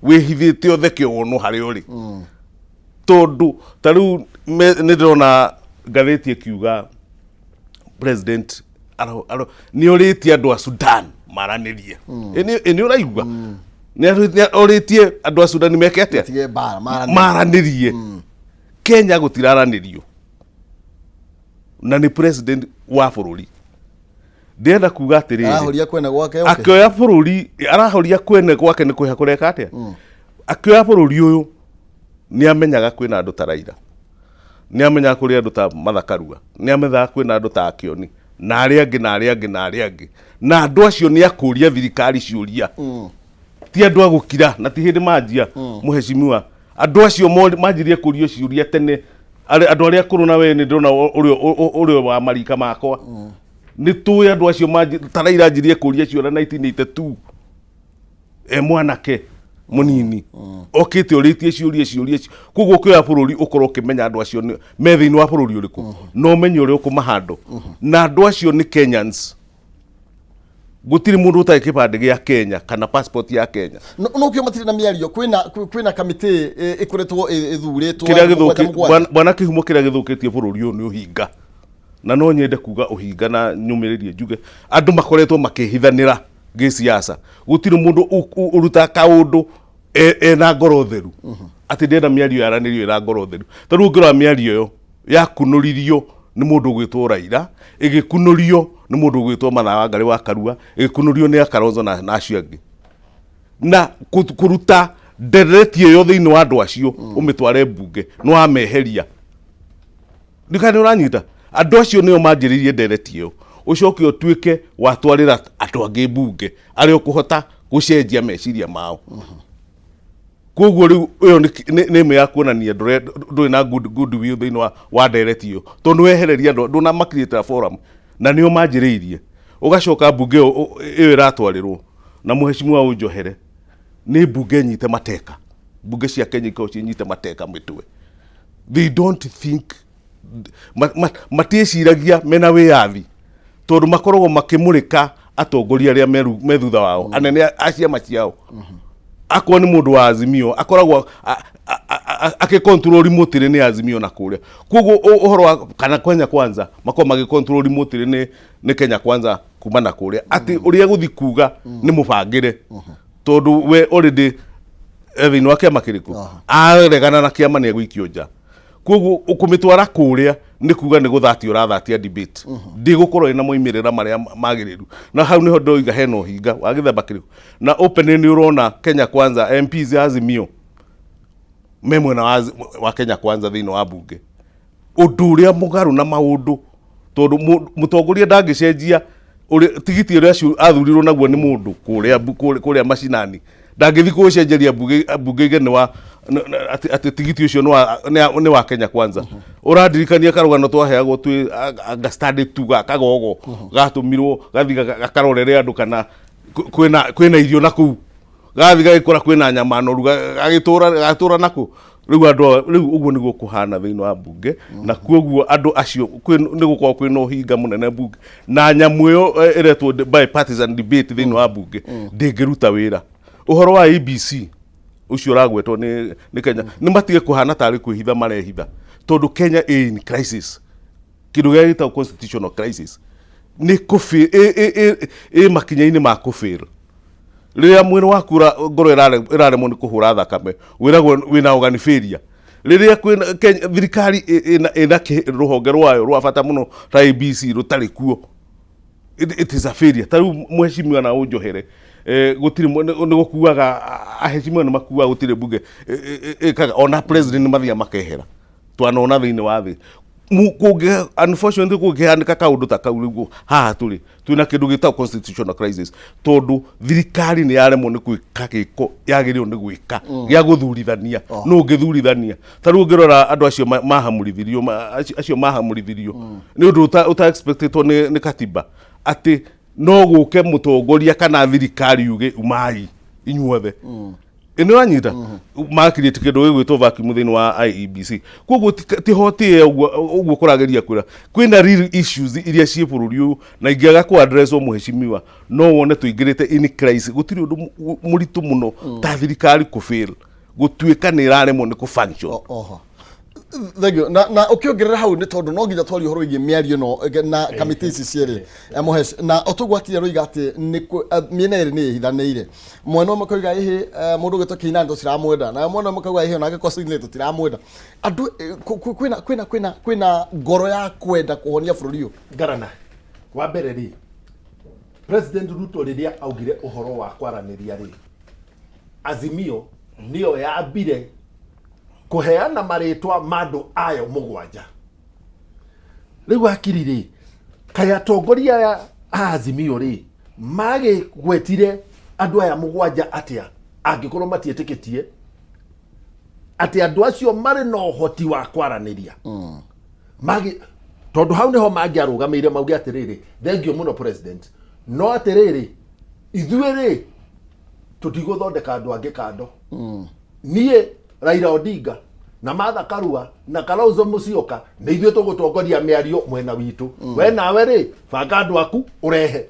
wĩhithĩte ũtheke wonwo harĩa ũrĩ tondũ ta rĩu nĩ ndĩrona ngathĩti ĩkiuga president nĩ orĩtie andũ a Sudan maranĩrie nĩ ũraigua nĩ orĩtie andũ a Sudan meke atĩa maranĩrie Kenya gũtiraranĩrio na nĩ president wa bũrũri ndĩrenda kuga atĩrĩrĩ arahoria kwene gwake akĩoya bũrũri arahoria kwene gwake nĩ kwĩha kũreka atĩa akĩoya bũrũri ũyũ nĩ amenyaga kwĩna andũ ta Raila nĩ amenyaga kũrĩ andũ ta Mathakarua nĩ amenyaga kwĩna andũ ta Akioni na arĩa angĩ na andũ acio nĩ akũria thirikari ciũria ti andũ agũkira na ti hĩndĩ manjia mũheshimiwa andũ acio manjirie kũrio ciũria tene andũ arĩa akũrũ na we nĩ ndĩrona ũrĩa wa marika makwa nĩ tũĩ andũ acio ta Raila anjirie kũria ciũria 1982 mwanake munini okĩte ũrĩtie ciũria koguo kĩoya bũrũri ũkorwo ũkĩmenya andũ acio me thĩinĩ wa bũrũri ũrĩkũ no ũmenye ũrĩa ũkũmahandũ na andũ acio nĩ Kenyans gũtirĩ mũndũ ũtarĩ kĩbandĩ gĩa Kenya kana passport ya Kenya no kĩo matirĩ na mĩario kwĩna kamĩtĩ ĩkoretwo ĩthurĩtwo bwana kĩhumo kĩrĩa gĩthũkĩtie bũrũri ũyũ nĩ ũhinga na no nyende kuga ũhinga na nyũmĩrĩrie njuge andũ makoretwo makĩhithanĩra gĩsiasa gũtirĩ mũndũ ũruta kaũndũ na ngoro theru atĩ ndĩrenda mĩario yaranĩrio ĩna ngoro theru tarĩu ngĩrora mĩario ĩyo yakunũririo nĩ mũndũ gwĩtwo Raila, ĩgĩkunurio nĩ mũndũ gwĩtwo Martha Wangari wa Karua, ĩgĩkunurio nĩ Kalonzo na acio angĩ. Na kũruta ndereti ĩyo thĩinĩ wa andũ acio ũmĩtware mbunge no ameheria. Ndikani ũranyita andũ acio nĩo manjĩrĩirie ndereti ĩyo, ũcoke ũtuĩke watwarĩra andũ angĩ mbunge arĩa ũkũhota gũcenjia meciria mao. Koguo rĩu ĩyo nĩ ĩmwe ya kuonania ndũrĩ na good will thĩinĩ wa ndereti ĩyo, tondũ wehereria andũ ndũnamakirĩtĩra forum na nĩo manjĩrĩirie. Ũgacoka mbunge ĩyo ĩratwarĩrwo na mũheshimiwa ũnjohere nĩ mbunge nyite mateka, mbunge cia Kenya ikorwo cinyite mateka mĩtwe. They don't think matiĩciragia mena wĩyathi, tondũ makoragwo makĩmũrĩka atongoria arĩa me thutha wao, anene a ciama ciao. Akorwo nĩ mũndũ wa Azimio akoragwo agĩkontroli mũtĩrĩ nĩ Azimio na kũrĩa. Koguo ũhoro wa kana Kenya Kwanza makorwo magĩkontroli mũtĩrĩ nĩ Kenya Kwanza kuma na kũrĩa. Atĩ ũrĩa gũthi kuga nĩ mũbangĩre, tondũ we already thĩinĩ wa kĩama kĩrĩkũ aregana na kĩama nĩ egũikio nja. Koguo ũkũmĩtwara kũrĩa nĩ kuga nĩ gũthatia ũrathatia debate. Ndigũkorwo ĩna moimĩrĩra marĩa magĩrĩru. Na hau nĩho ndoiga hena ũhinga wa gĩthemba kĩrĩkũ. Na open nĩ ũrona Kenya Kwanza MPs Azimio me mwena wa Kenya Kwanza thĩinĩ wa mbunge. Ũndũ ũrĩa mũgarũ na maũndũ, tondũ mũtongoria ndangĩcenjia tigiti ũrĩa athurirwo naguo nĩ mũndũ kũrĩa macinani. Ndangĩthi gũcenjeria mbunge igene wa atĩ tigiti ũcio nĩ wa Kenya Kwanza. Ũrandirikania karũgano twaheagwo twĩ gastande tu kagogo gatũmirwo gathi gakarorere andũ kana kwĩna irio na kũu, gathi gagĩkora kwĩna nyama noru gatũra nako. Rĩu ũguo nĩguo kũhana thĩinĩ wa mbunge, na koguo andũ acio nĩ gũkorwo kwĩna ũhinga mũnene mbunge, na nyamũ ĩyo ĩretwo bipartisan debate thĩinĩ wa mbunge ndĩngĩruta wĩra. Ũhoro wa ABC ucio ragwetwo nĩ Kenya nĩ matige kũhana tarĩ kwĩhitha marehitha, tondũ Kenya in crisis, kĩndũ gĩa gĩtagwo constitutional crisis nĩ makinya-inĩ ma kũfail. Rĩrĩa mwĩrĩ waku ngoro ĩraremwo nĩ kũhũra thakame wĩragwo wĩna organ failure. Rĩrĩa thirikari ĩna rũhonge rwayo rwa bata mũno ta ABC rũtarĩ kuo, it is a failure. Tarĩu mheshimiwa na ũnjohere gũtirĩ nĩ gũkuaga aheshimiwa nĩ makuaga gũtirĩ mbunge ona president nĩ mathiaga makehera twanona thĩinĩ wa thĩ. Unfortunately kũngĩhanĩka kaũndũ ta kau rĩu haha tũrĩ twĩna kĩndũ gĩtagwo constitutional crisis, tondũ thirikari nĩ yaremwo nĩ gwĩka gĩko yagĩrĩirwo nĩ gwĩka gĩa gũthurithania. No ũngĩthurithania tarĩu ũngĩrora andũ acio mahamũrithirio nĩ ũndũ ũta-expectĩtwo nĩ katiba, atĩ no gũke mũtongoria kana thirikari yuge umai inyuothe. Ĩno wanyita makirĩte kĩndũ gĩgwĩtwo vacuum thĩinĩ wa IEBC. Koguo ti hoti ũguo kũrageria kwĩra kwĩna real issues iria ciĩ bũrũri ũyũ na ingĩaga kũ address o mũheshimiwa no wone tũingĩrĩte in crisis. Gũtirĩ ũndũ mũritũ mũno ta thirikari kũfail gũtuĩka nĩ ĩraremwo nĩ kũfunction. Thank you. Na ukiongerera hau ni tondu no nginya twari horo igi miario no na committee ciere Mohesh na otugwatire roiga ati ni miena iri ni hithaneire mwena umwe koiga ihe mundu gito kina ndo ciramwenda na mwena umwe koiga ihe na gikosinile tutiramwenda andu kwina ngoro ya kwenda kuhonia bururi uyu Garana wa mbere ri President Ruto riria augire uhoro wa kwaraniria ri Azimio niyo yambire kuheana maritwa mandu ayo mugwanja. Riu akirire kaya atongoria ya Azimio ri mage gwetire andu aya mugwanja atia angikorwo matietikitie ati andu acio mari no hoti wa kwaraniria mage tondu hau niho mangiarugameire mauge atiriri thengio muno president no atiriri ithuĩ tutiguthondeka andu angi kando nie Raila Odinga na Martha Karua na Kalonzo Musyoka na ithuĩ tũgũtongoria mĩario mwena witũ we nawe rĩ banga andu aku urehe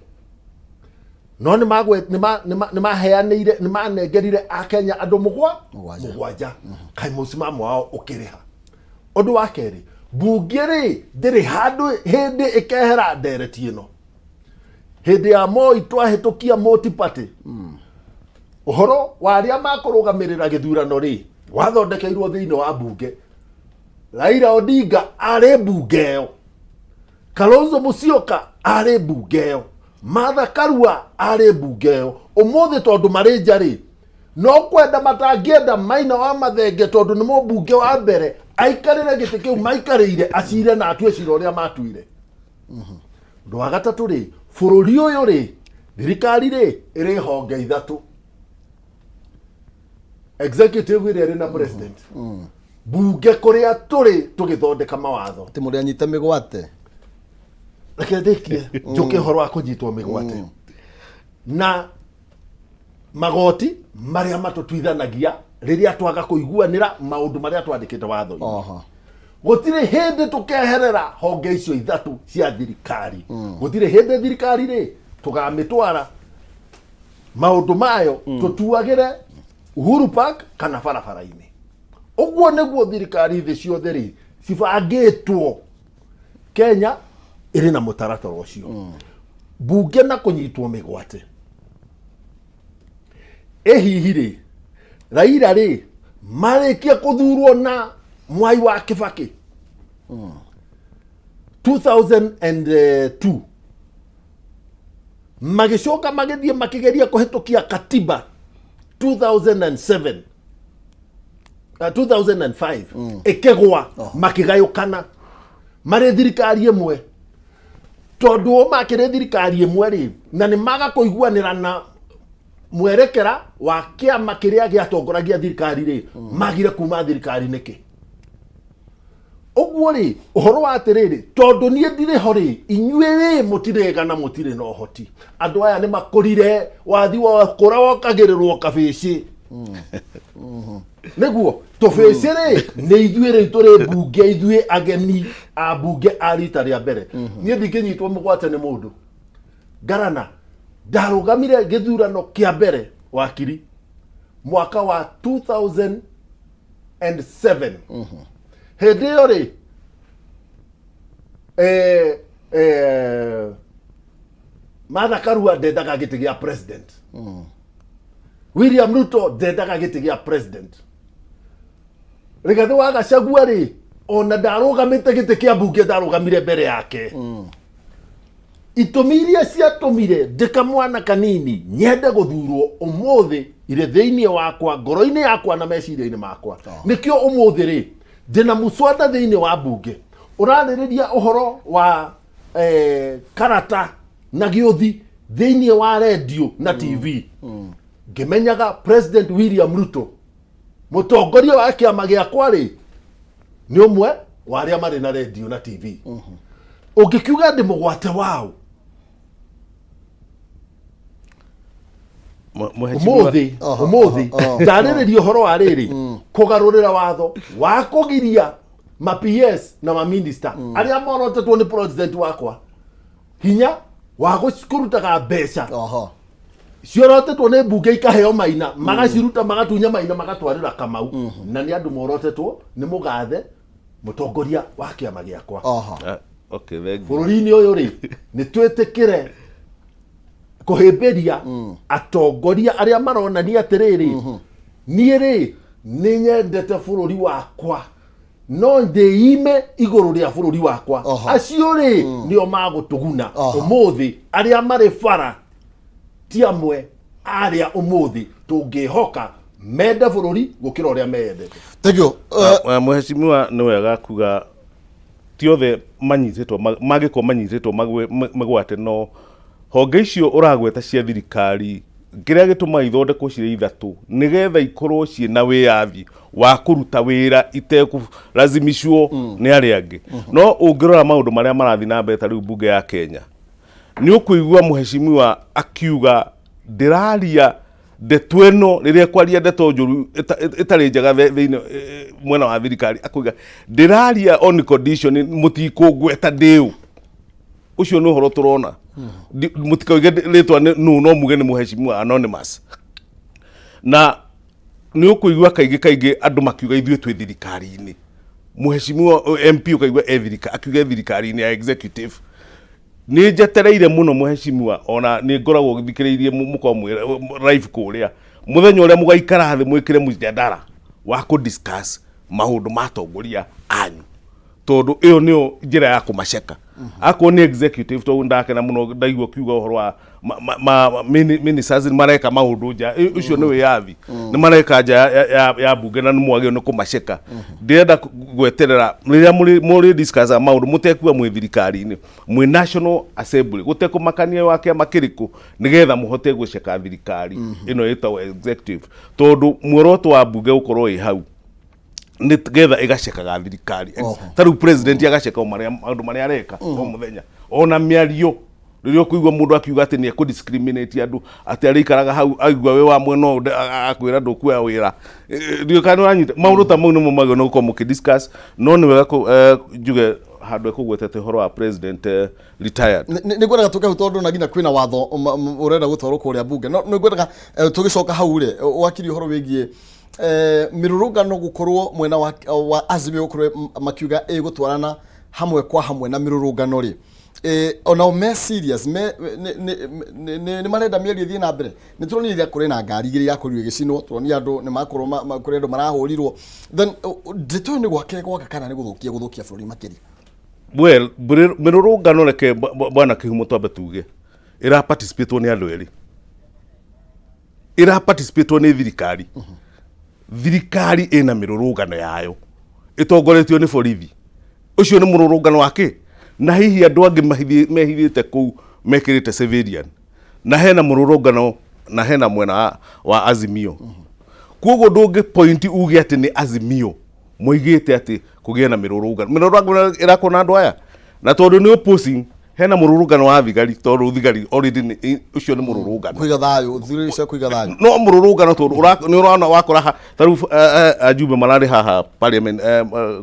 no nĩ maheanĩire nĩ manengerire a Kenya andu mugwanja kai mũsimamo wao ũkĩrĩha. Ũndũ wa kerĩ mbunge rĩ ndĩrĩ handũ hĩndĩ ĩkehera ndereti ĩno hĩndĩ ya Moi twahĩtũkia multi-party ũhoro wa arĩa makũrũgamĩrĩra gĩthurano rĩ wathondekeirwo thĩinĩ wa mbunge. Raila Odinga arĩ mbunge ĩyo Kalonzo Musyoka arĩ mbunge ĩyo, Martha Karua arĩ mbunge ĩyo. Ũmũthĩ tondũ marĩ njari no kwenda matangĩenda Maina wa Mathenge tondũ nĩ mũmbunge wa mbere aikarĩre gĩtĩ kĩu maikarĩire acire na atue cira ũrĩa matuire. Ũndũ wa gatatũ rĩ, bũrũri ũyũ rĩ, thirikari rĩ ĩrĩ honge ithatũ, executive ĩrĩa ĩrĩ na president, bunge kũrĩa tũrĩ tũgĩthondeka mawatho. Ti mũrĩ anyita mĩgwate. Reke ndĩkie njũke ũhoro wa kũnyitwo mĩgwate na magoti marĩa matũtuithanagia rĩrĩa twaga kũiguanĩra maũndũ marĩa twandĩkĩte watho-inĩ. Gũtirĩ hĩndĩ tũkeherera honge icio ithatũ cia thirikari. Gũtirĩ hĩndĩ thirikari rĩ tũgamĩtwara maũndũ mayo tũtuagĩre Uhuru Park kana barabara-inĩ. Ũguo nĩguo thirikari thĩ ciothe rĩ cibangĩtwo. Kenya ĩrĩ na mũtaratara ũcio. Bunge na kũnyitwo mĩgwate. Hihi rĩ Raila rĩ marĩkia kũthurwo na Mwai wa Kibaki 2002 magĩcoka magĩthiĩ makĩgeria kũhĩtũkia katiba 2005 ĩkĩgwa makĩgayũkana marĩ thirikari ĩmwe. Tondũ makĩrĩ thirikari ĩmwe rĩ na nĩ maga kũiguanĩra na mwerekera wa kĩama kĩrĩa gĩatongoragia thirikari rĩ magire kuma thirikari nĩkĩ. Ũguo rĩ ũhoro wa atĩrĩrĩ tondũ niĩ ndirĩ ho rĩ inyuĩ rĩ mũtirĩga na mũtirĩ na ũhoti. Andũ aya nĩ makũrire wathi wa kũra wakagĩrĩrwo kabĩci. Nĩguo tũbĩci rĩ nĩ ithuĩ rĩ tũrĩ mbunge ithuĩ ageni a mbunge a rita rĩa mbere. Niĩ ndingĩnyitwo mũgwate nĩ mũndũ. Ngarana ndarũgamire gĩthurano kĩa mbere wakiri mwaka wa 2007. Hĩndĩ ĩyo rĩ Martha Karua ndendaga gĩtĩ gĩa president. William Ruto ndendaga gĩtĩ gĩa president. Rigathĩ wa Gachagua rĩ ona ndarũgamĩte gĩtĩ kĩa mbunge ndarũgamire mbere yake. Itũmi iria ciatũmire ndĩka mwana kanini nyende gũthurwo ũmũthĩ irĩ thĩinĩ wakwa ngoro-inĩ yakwa na meciria-inĩ makwa. Nĩkĩo ũmũthĩ rĩ ndĩna mũswada thĩinĩ wa mbunge ũrarĩrĩria ũhoro wa karata na gĩũthi thĩinĩ wa radio na TV. Ngĩmenyaga President William Ruto mũtongoria wa kĩama gĩakwa rĩ nĩ ũmwe wa arĩa marĩ na radio na TV. Ũngĩkiuga ndĩ mũgwate wao ũmũthĩ ndarĩrĩria ũhoro wa rĩrĩ kũgarũrĩra watho wa kũgiria ma PS na ma minister arĩa morotetwo nĩ president wakwa hinya wa gũkurutaga mbeca ciorotetwo nĩ mbunge ikaheo Maina magaciruta magatunya Maina magatwarĩra Kamau na nĩ andũ morotetwo nĩ mũgathe mũtongoria wa kĩama gĩakwa. Bũrũri-inĩ ũyũ rĩ nĩ twĩtĩkĩre kũhĩmbĩria atongoria arĩa maronania atĩrĩrĩ niĩ rĩ nĩ nyendete bũrũri wakwa no ndĩime igũrũ rĩa bũrũri wakwa. Acio rĩ nĩo magũtũguna ũmũthĩ arĩa marĩ bara ti amwe arĩa ũmũthĩ tũngĩhoka mende bũrũri gũkĩra ũrĩa meyendete. Thank you. Mheshimiwa nĩ wega kuga ti othe manyitĩtwo mangĩkorwo manyitĩtwo mĩgwate no honge icio ũragweta cia thirikari kĩrĩa gĩtũmaga ithondekwo cirĩ ithatũ nĩgetha ikorwo ciĩna wĩyathi wa kũruta wĩra itekũrazimishwo nĩ arĩa angĩ. No ũngĩrora maũndũ marĩa marathiĩ na mbere ta rĩu mbunge ya Kenya nĩ ũkũigua mheshimiwa akiuga ndĩraria ndeto ĩno rĩrĩa kwaria ndeto njũru ĩtarĩ njega thĩinĩ mwena wa thirikari akuga ndĩraria on condition mũtikũngweta ndĩũ. Ũcio nĩ ũhoro tũrona mũtikoige rĩtwa no muge nĩ mheshimiwa anonymous. Na nĩ ũkũigua kaingĩ andũ makiuga ithuĩ twĩ thirikari-inĩ mheshimiwa MP ũkaigua akiuga thirikari-inĩ ya executive. Nĩ njetereire mũno mheshimiwa ona nĩ ngoragwo thikĩrĩirie mũkomwe live kũrĩa mũthenya ũrĩa mũgaikara thĩ mwĩkĩre mũjadala wa kũ discuss maũndũ matongoria anyu tondu iyo niyo njira ya kumaceka ako ni executive to ndake na muno ndaigwa kiuga uhoro wa ministers mareka maundu nja ucio niwe yathi ni mareka nja ya bunge na mwagio ni kumaceka ndirenda gweterera riria muri discuss maundu mutekua mwi thirikari-ini mwi national assembly gutekumakania wake makiriku nigetha muhote guceka thirikari ino itawa executive tondu muoroto wa bunge ukorwo i hau nigetha igacekaga thirikari taru president agaceka maundu maria areka o muthenya ona miario ririo kuigwa mundu akiuga ati ni discriminate andu ati arikaraga hau aigwa we wa mweno akwira ndukuya wira rio kana uranyita maundu ta mau nimo magio no ko mukidiscuss no ni wega njuge handu ekugwetete horo wa president retired ni gwethaga tuke tondu na ngina kwina watho urenda gutwarwo kuria bunge no ni gwethaga tugicoka hau ri wakiri horo wigie mirurungano gukorwo mwena wa Azimio gukorwo makiuga gutwarana hamwe kwa hamwe na mirurungano ri ona me serious ni marenda mieri thie na mbere ni turoni ria kuri na ngari igiri yakorirwe gicinwo turoni andu ni makorwo makuri andu marahurirwo then ndito ni gwake kana ni guthukia bururi makiri well mirurungano reke bwana Kihumo twambe tuge ira participate ni andu eri ira participate ni thirikari thirikari ina mirurungano yayo itongoretio ni borithi ucio ni mururungano wake na hihi andu angi mehithite ku mekirite civilian na hena mururungano na hena mwena wa Azimio kuogo ndungi point uge ati ni Azimio moigite ati kugia na mirurungano irakona andu aya na tondu ni opposing hena mururungano wa thigari tondu thigari already ucio ni mururungano kuiga thayu thigari cia kuiga thayu no mururungano tondu ni urona wakora taru ajumbe marari haha parliament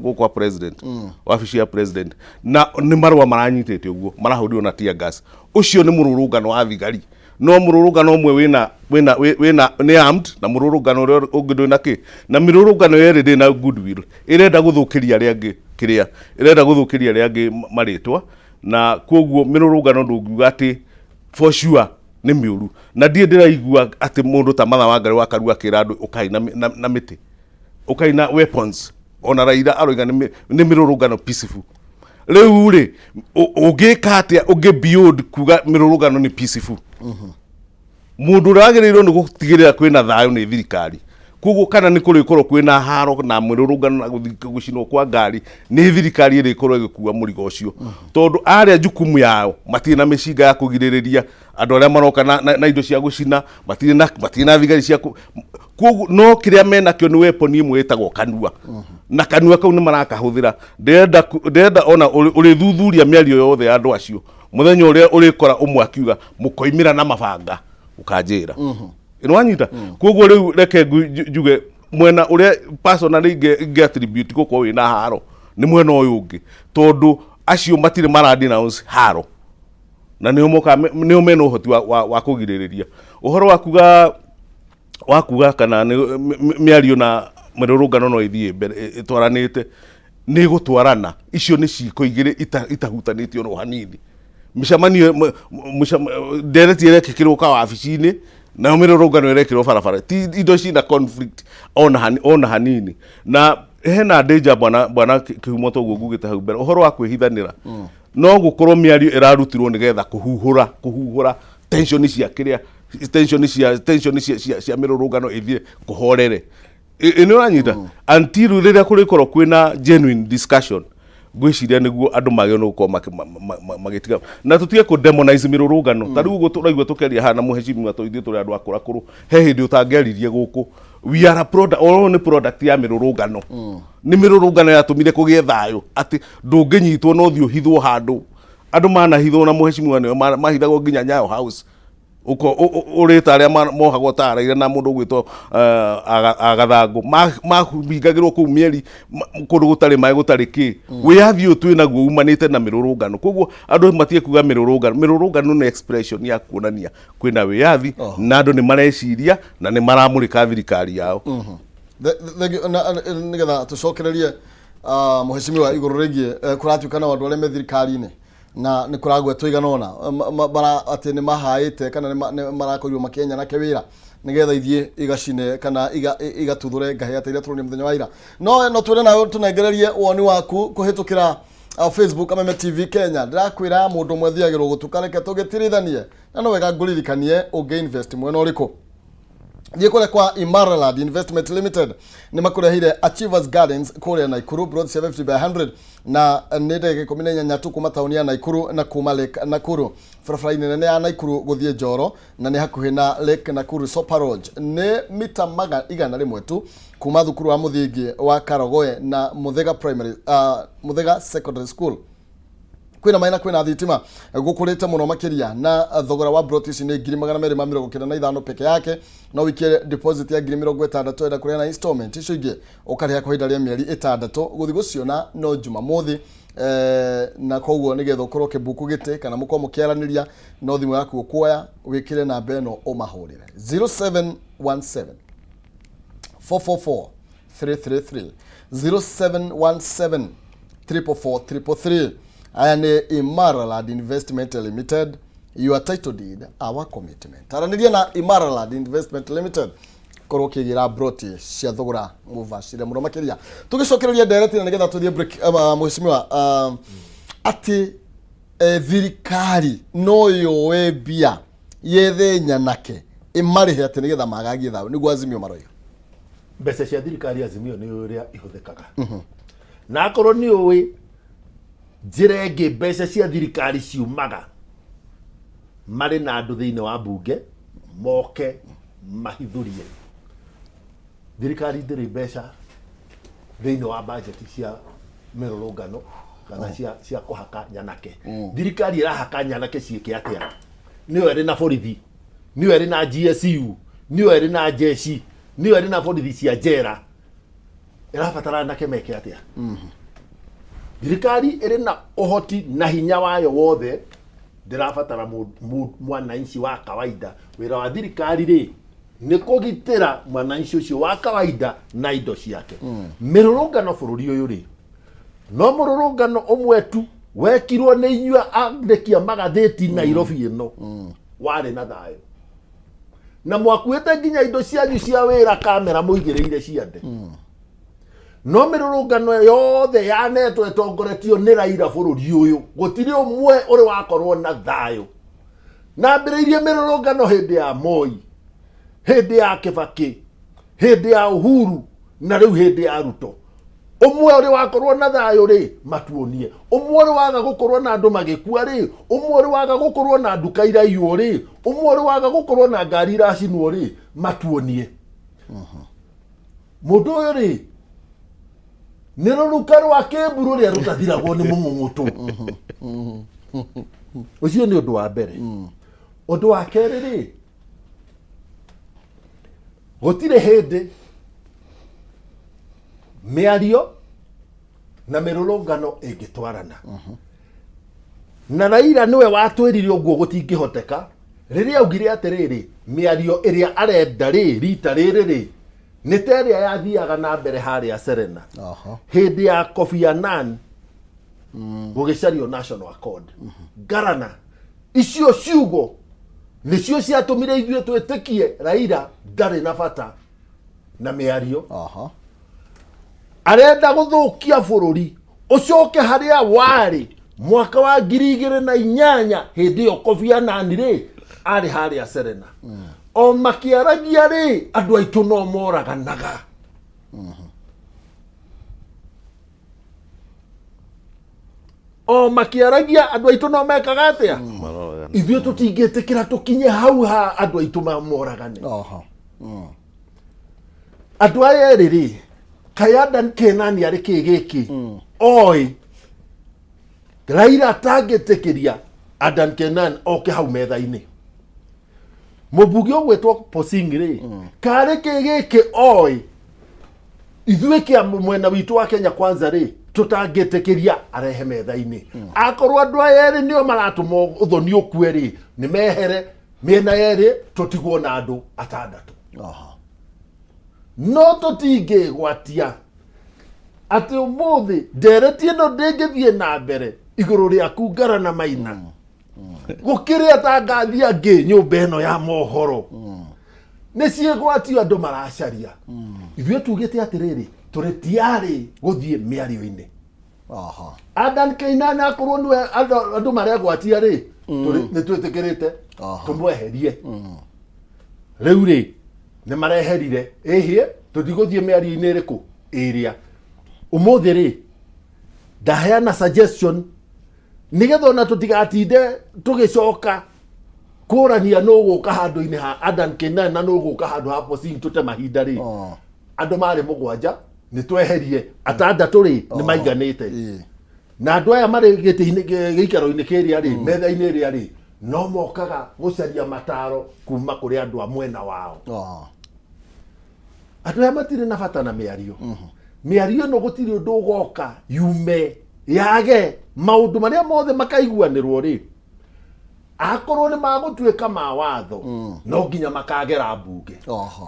gukwa president wabici ya president na ni marwa maranyitete uguo marahudio na tear gas ucio ni mururungano wa thigari no mururungano umwe wina ni armed na mururungano uria ungi ndwina ki na mirurungano yeri ndi na goodwill irenda guthukiria ria ngi kiria irenda guthukiria ria ngi maritwa na koguo mirurungano ndungiuga ati for sure ni miuru na ndie ndiraigua ati mundu ta Matha Wangari wakarua kira andu ukaina na miti ukaina weapons ona Raila aroiga ni mirurungano peaceful riu ri ugika atia ugi build kuga mirurungano ni peaceful mundu ragirirwo ni gutigirira kwina thayu ni thirikari koguo kana ni kuri korwo kwina haro na mirurungano na gucinwo kwa ngari ni thirikari iri korwo igikua murigo ucio tondu aria jukumu yao matire na mishinga ya kugiririria andu aria maroka na indo cia gucina matire na thigari cia koguo no kiria mena kio ni weapon imwe itagwo kanua na kanua kau ni marakahuthira ndenda ona uri thuthuria miario yothe andu acio muthenya uria urikora umwe akiuga mukoimira na mabanga ukanjira inwanyita koguo riu reke njuge mwena uria personally inge attribute gukwo wina haro ni mwena uyu ungi tondu acio matire maradenounce haro na ni mena uhoti wa kugiririria uhoro wakuga kana miario na mirurungano no ithie mbere itwaranite ni gutwarana icio ni ciiko igire itahutanitio no hanini mishamanio ndereti irekikirwo ka wabici-ini na mirurungano irekirwo barabara ti indo cina conflict ona hanini na hena danger bwana Kihumo toguo ngugite hau mbere uhoro wa kwihithanira no gukorwo miario irarutirwo nigetha kuhuhura tension cia mirurungano ithie kuhorere ni uranyita until riria kurikorwo kwina genuine discussion gwiciria niguo andu magio no gukorwo magitiga na tutige ku demonize mirurungano tariu guo turaigua tukeria hana muheshimiwa toithie turi andu akura kuru he hindi utangeririe guku we are a product ni product ya mirurungano ni mirurungano yatumire kugie thayu ati ndunginyitwo no thio hithwo handu andu manahithwo na muheshimiwa ni mahithagwo nginya Nyayo House uko urita aria mohagwo taraire na mundu gwitwo agathangu mahingagirwo ku mieri kundu gutari mai gutari ki wiathio twinaguo umanite na mirurungano koguo andu matie kuga mirurungano ni expression ya kuonania kwina wiathi na andu ni mareciria na ni maramurika thirikari yao nigetha tucokererie muheshimiwa iguru rigie kuratuikana andu aria me thirikari-ini na ni kuragwe tuigana ona bara ati ni mahaite kana ni marakorio makenya na kewira nigetha ithie igacine kana igatuthure ngahe ateira turoni muthenya wa ira no twere nayo tunengererie woni waku kuhitukira Facebook Kameme TV Kenya ndirakwira mundu mwethiagirwo gutukareke tugitirithanie na no wega nguririkanie unge invest mwena uriku thie kule kwa Imaralad Investment Limited ni makurehire Achievers Gardens kule Naikuru Broad 50 by 100 na nende komine nyatu kuma tauni ya Naikuru na kuma Lake Nakuru farafara nene ya Naikuru guthie Njoro na ni hakuhi na Lake Nakuru Super Lodge ni mita igana rimwe tu kuma thukuru wa muthingi wa Karogoe na Muthega Secondary School kwina maina kwina thitima gukurite muno makiria na thogora wa brotis ni 295 peke yake no wikie deposit ya 60 enda kuria na installment icio ingi ukariha kwa ihinda ria mieri 6 guthi guciona no Jumamothi na koguo nigetha ukorwo kibuku gite kana muko mukiaraniria no thimu yaku kuoya wikire na beno umahurire 0717 444 333 0717 344 aya ni Imaralad Investment Limited, your title deed, our commitment. Taraniria na Imaralad Investment Limited korwo kigira broti cia thogora muvacire muno makiria tugicokereria direct na nigetha tuthie break mheshimiwa ati thirikari no yoe bia yethe nyanake imarihe ati nigetha magagie thao niguo Azimio maroiga mbeca cia thirikari Azimio ni uria ihuthikaga na akorwo ni uwi njira ingi mbeca cia thirikari ciumaga mari na andu thiini wa bunge moke mahithurie thirikari ndiri mbeca thiini wa budget cia mirurungano kana cia kuhaka nyanake thirikari irahaka nyanake ciike atia niyo eri na borithi niyo eri na GSU niyo eri na jeshi niyo eri na borithi cia jera irabatara nake meke atia thirikari iri na uhoti na hinya wayo wothe ndirabatara mwananchi wa kawaida wira wa thirikari ri ni kugitira mwananchi ucio wa kawaida na indo ciake mirurungano bururi uyu ri no mururungano umwe tu wekirwo ni inyua andekia magatheti Nairobi ino wari na thayo na mwakuite nginya indo cianyu cia wira kamera muigireire ciande no mirurungano yothe yanetwo etongoretio ni Raila bururi uyu gutiri umwe uri wakorwo na thayo na mbiriirie mirurungano hindi ya Moi hindi ya Kibaki hindi ya Uhuru na riu hindi ya Ruto umwe uri wakorwo na thayo ri matuonie umwe uri waga gukorwo na andu magikua ri umwe uri waga gukorwo na nduka iraiyo ri umwe uri waga gukorwo na ngari iracinwo ri matuonie mundu uyu ri nero rukaro wa keburu ria rutathiragwo ni mung'ung'utu ucio ni undu wa mbere undu wa keri ri gutire hindi miario na mirurungano ingitwarana na Raila niwe watwirire uguo gutingihoteka riria augire atiriri miario iria arenda ri rita riri ri ni teria yathiaga na mbere haria Serena hindi ya Kofi Annan gugicario National Accord garana icio ciugo nicio ciatumire ithuĩ twĩtĩkie Raila ndarĩ na bata na mĩario arenda gũthũkia bũrũri ũcoke harĩa warĩ mwaka wa 2008 hĩndĩ ĩyo Kofi Annan rĩ arĩ harĩa Serena o makĩaragia rĩ andũ aitũ no moraganaga o makiaragia andu aitu no mekaga atia ithuĩ tũtingĩtĩkĩra tũkinye hau ha andu aitu mamoragane andu aya erĩ rĩ Kayadan Kenani arĩ kĩ gĩkĩ oi Raila atangĩtĩkĩria Adan Kenan oke hau metha-inĩ mũmbunge ũgwĩtwo Posing rĩ karĩ kĩ gĩkĩ oi ithuĩ kĩa mwena witũ wa Kenya Kwanza rĩ tutangĩtĩkĩria arehe metha-inĩ akorwo andũ aya erĩ nĩo maratũma ũthoni ũkue rĩ nĩ mehere mĩena yerĩ tũtigwo na andũ atandatũ no tũtingĩgwatia atĩ ũmũthĩ ndereti ĩno ndĩngĩthiĩ na mbere igũrũ rĩaku Ngarana Maina gũkĩrĩ atangathi angĩ nyũmba ĩno ya mohoro nä ciägwatio andå maracaria ithuä tugä te atä rä rä tå rä tiarä gå thiä mä ario-inä Adan Keinana akorwo nä andå maregwatia rä nä twä tä kä rä te tå mweherie rä u rä nä mareherire ähä tå tigå thiä mä ario-inä rä kå ä å må thä rä ndaheana suggestion nä getha ona tå tigatinde tå gä coka kå rania no gå ka handå-inä ha Adan Keinana na no gå ka handå ha Posin tå te mahinda rä andå marä må gwanja nä tweherie atandatå rä nä maiganä te na andå aya marä gä ikaro-inä kä rä a rä metha-inä rä a rä no mokaga gå caria mataro kuma kå rä andå a mwena wao andå aya matirä na bata na mä ario mä ario no gå tirä å ndå å goka yume yage maå ndå marä a mothe makaiguanä rwo rä akorwo nä magå tuä ka ma watho no nginya makagera mbunge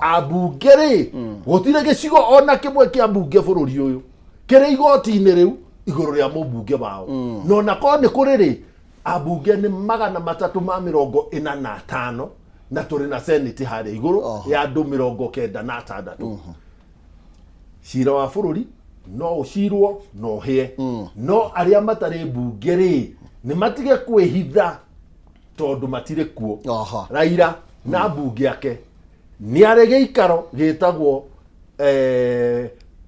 ambunge rä gå tirä gä cigo ona kä mwe kä a mbunge bå rå ri å yå kä rä igoti-inä rä u igå rå rä a må mbunge wao no nakorwo nä kå rä rä ambunge nä 345 na tå rä na senate harä igå rå ya andå 96 cira wa bå rå ri no å cirwo no hie no arä a matarä mbunge rä nä matige kwä hitha tondå matirä kuo Raila na mbunge yake nä arä gä ikaro gä tagwo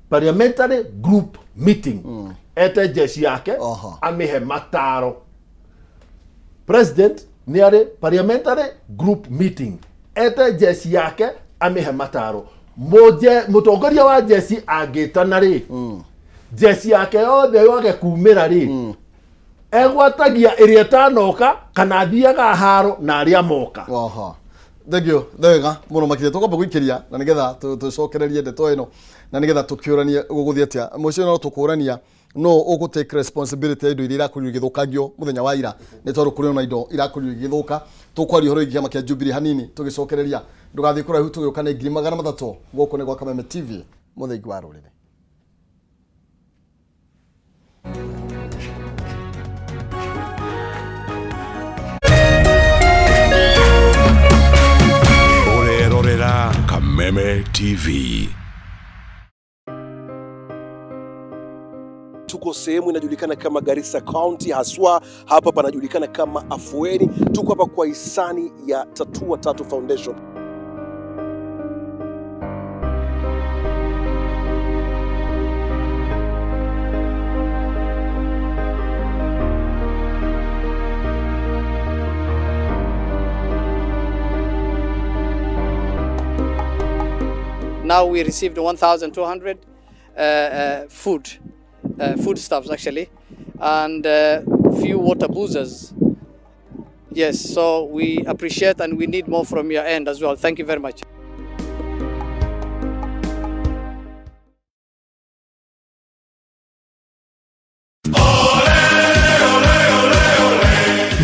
parliamentary group meeting ete jeshi yake amä he mataro president nä arä parliamentary group meeting ete jeshi yake amä he mataro må tongoria wa jeshi angä tana rä jeshi yake yothe yage kumä ra rä egwatagia ĩrĩa ĩtanoka kana thiaga haro na arĩa moka thengio thega mũno makĩria tũkwamba gũikĩria na nĩgetha tũcokererie ndeto ĩno na nĩgetha tũkĩũranie gũgũthiĩ atĩa mũico no tũkũrania no ũgũtake responsibility ya indo iria irakorirwo igĩthũkangio mũthenya wa ira nĩ tondũ kũrĩ ona indo irakorirwo igĩthũka tũkwaria ũhoro wĩgiĩ kĩama kĩa Jubilee hanini tũgĩcokereria ndũgathiĩ kũraihu tũgĩũka na 300 gũkũ nĩ gwa Kameme TV mũthĩgi wa rũrĩrĩ. Kameme TV. Tuko sehemu inajulikana kama Garissa County, haswa hapa panajulikana kama Afueni. Tuko hapa kwa hisani ya Tatua Tatu Foundation. Now we received 1,200 foodstuffs actually, and few water boozers. Yes, so we appreciate and we need more from your end as well. Thank you very much.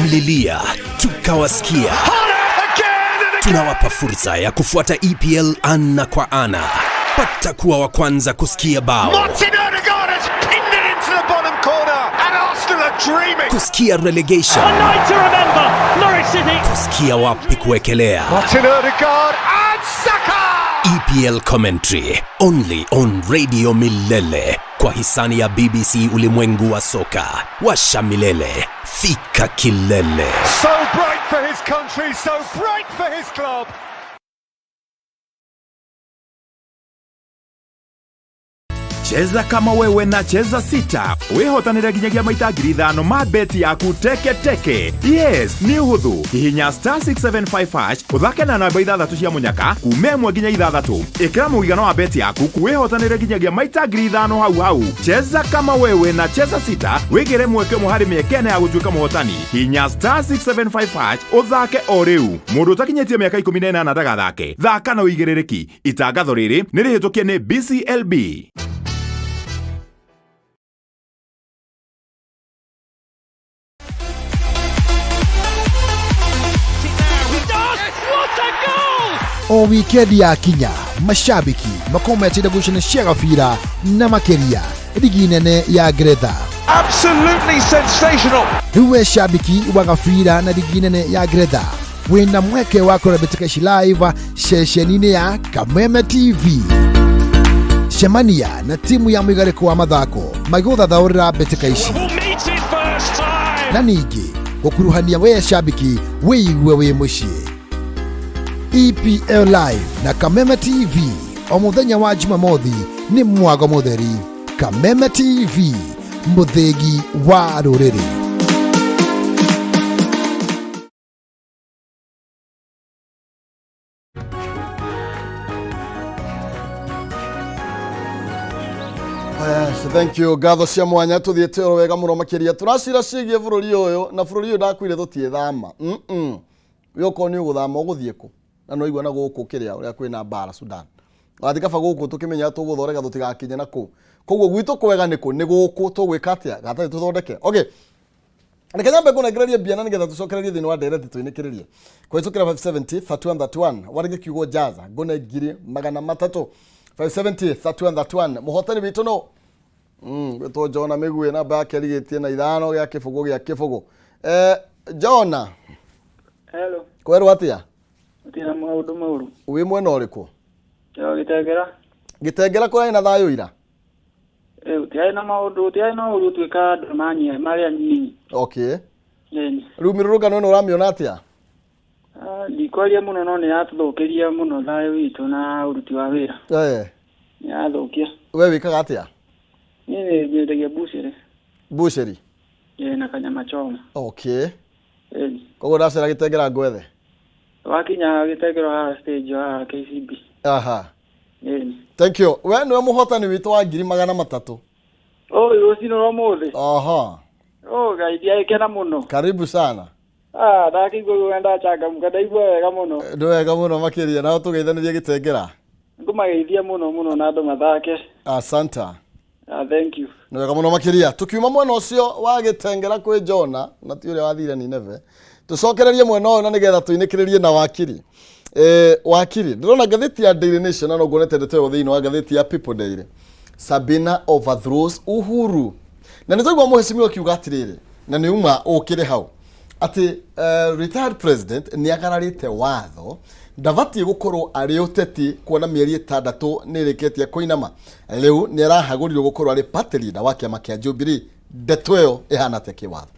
Mlilia, tukawasikia. Tunawapa fursa ya kufuata EPL ana kwa ana. Pata kuwa wa kwanza kusikia bao. Kusikia relegation. Kusikia wapi kuekelea. EPL commentary only on Radio Milele kwa hisani ya BBC Ulimwengu wa Soka. Washa milele, fika kilele. So bright for his country, so bright for his club. Cheza kama wewe na cheza sita. Wihotanire ginyagia maita 5,000 ma beti yaku teke teke. Yes, ni uhuthu. Hihinya *675# uthake na namba 6 cia munyaka kume mwe ginya 6. Ikira muigano wa beti yaku kuwihotanire ginyagia maita 5,000 hau hau. Cheza kama wewe na cheza sita. Wigire mweke muhari miekene ya gutuika muhotani. Hihinya *675# uthake o riu. Mundu utakinyetie miaka 18 ndagathake. Thaka na uigirereki. Itangatho riri ni rihitukie ni BCLB. O wikendi ya kinya mashabiki makometire gucana cia gabira na makeria ligi nene ya Ngeretha. Absolutely sensational. Riwe shabiki wa gabira na ligi nene ya Ngeretha wina mweke wa kũrora mbĩtĩka ici live ceceni-inĩ ya Kameme TV. Cemania na timu ya mũigarĩko wa mathako magĩgũthathaũrĩra mbĩtĩka ici, na ningĩ gũkuruhania we shabiki wĩigue wĩ mũciĩ. EPL Live na Kameme TV o mũthenya wa Jumamothi nĩ mwago mũtheri. Kameme TV, mũthĩgi wa rũrĩrĩ. Yes, thank you. Gatho cia mwanya tuthiete oro wega muno makiria. Turacira cigie bururi uyu na bururi uyu ndakwire tutie thama. Yoko ni uguthama uguthie ku. Na no igwa na guku kiria uria kwina bara Sudan. Wathikaba guku tukimenya tuguthorega tutigakinye na ku. Koguo gwitu kwega niku ni guku tugwika atia gatari tuthondeke. Okay. Nikanyambe kunegereria biana nigetha tucokererie thini wa ndereti tuinikiririe. Kwa hiyo 570 3131 warige kiugo jaza ngone ngiri magana matatu 570 3131 muhotani witu no to Jona Migwe na ba kerigetie na ithano gya kifugo Jona. Hello. Kweru atia? Atia mauru. Wi mwena uriku? Yo Gitengera kura ina thayo ira? Utia na maundu twika ndumanye maria nyinyi. Okay. Nini. Rumiruruga no uramiona atia? Ndikwaria muno no ni atuthukiria muno thayo witu na uruti wa wira. Ya thukia. We wikaga atia? Nini nyendagia busheri. Na kanyama choma. Okay. Kogo dacera Gitengera ngwethe. Wakinya Gitengera stage ya KCB. Aha. Thank you. We no muhotani witu wa ngiri magana matatu. Rocino ro mothe. Aha. Gaidia ikena muno. Karibu sana. Ndakigwa wenda changamka ndaigua wega muno. Ndo wega muno makiria na tugeithanirie Gitengera. Ngumageithia muno na andu mathake. Asanta. Thank you. Ndo wega muno makiria. Tukiuma mwena ucio wa Gitengera kwi Jona na ti uria wathire Nineve. Tucokererie mwena ucio na nigetha tuinikiririe na wakiri. Wakiri ndona gatheti ya Daily Nation na ngonete ndeto thini wa gatheti ya People Daily. Sabina overthrows Uhuru. Na nitagwa muheshimiwa kiuga atiriri na ni uma ukire hau ati retired president ni agararite watho ndavati gukorwo ari uteti kuona mieri 6 nireketie kuinama leo ni arahaguririo gukorwo ari party leader wa kiama kia Jubilee. Ndeto yo ihana teke watho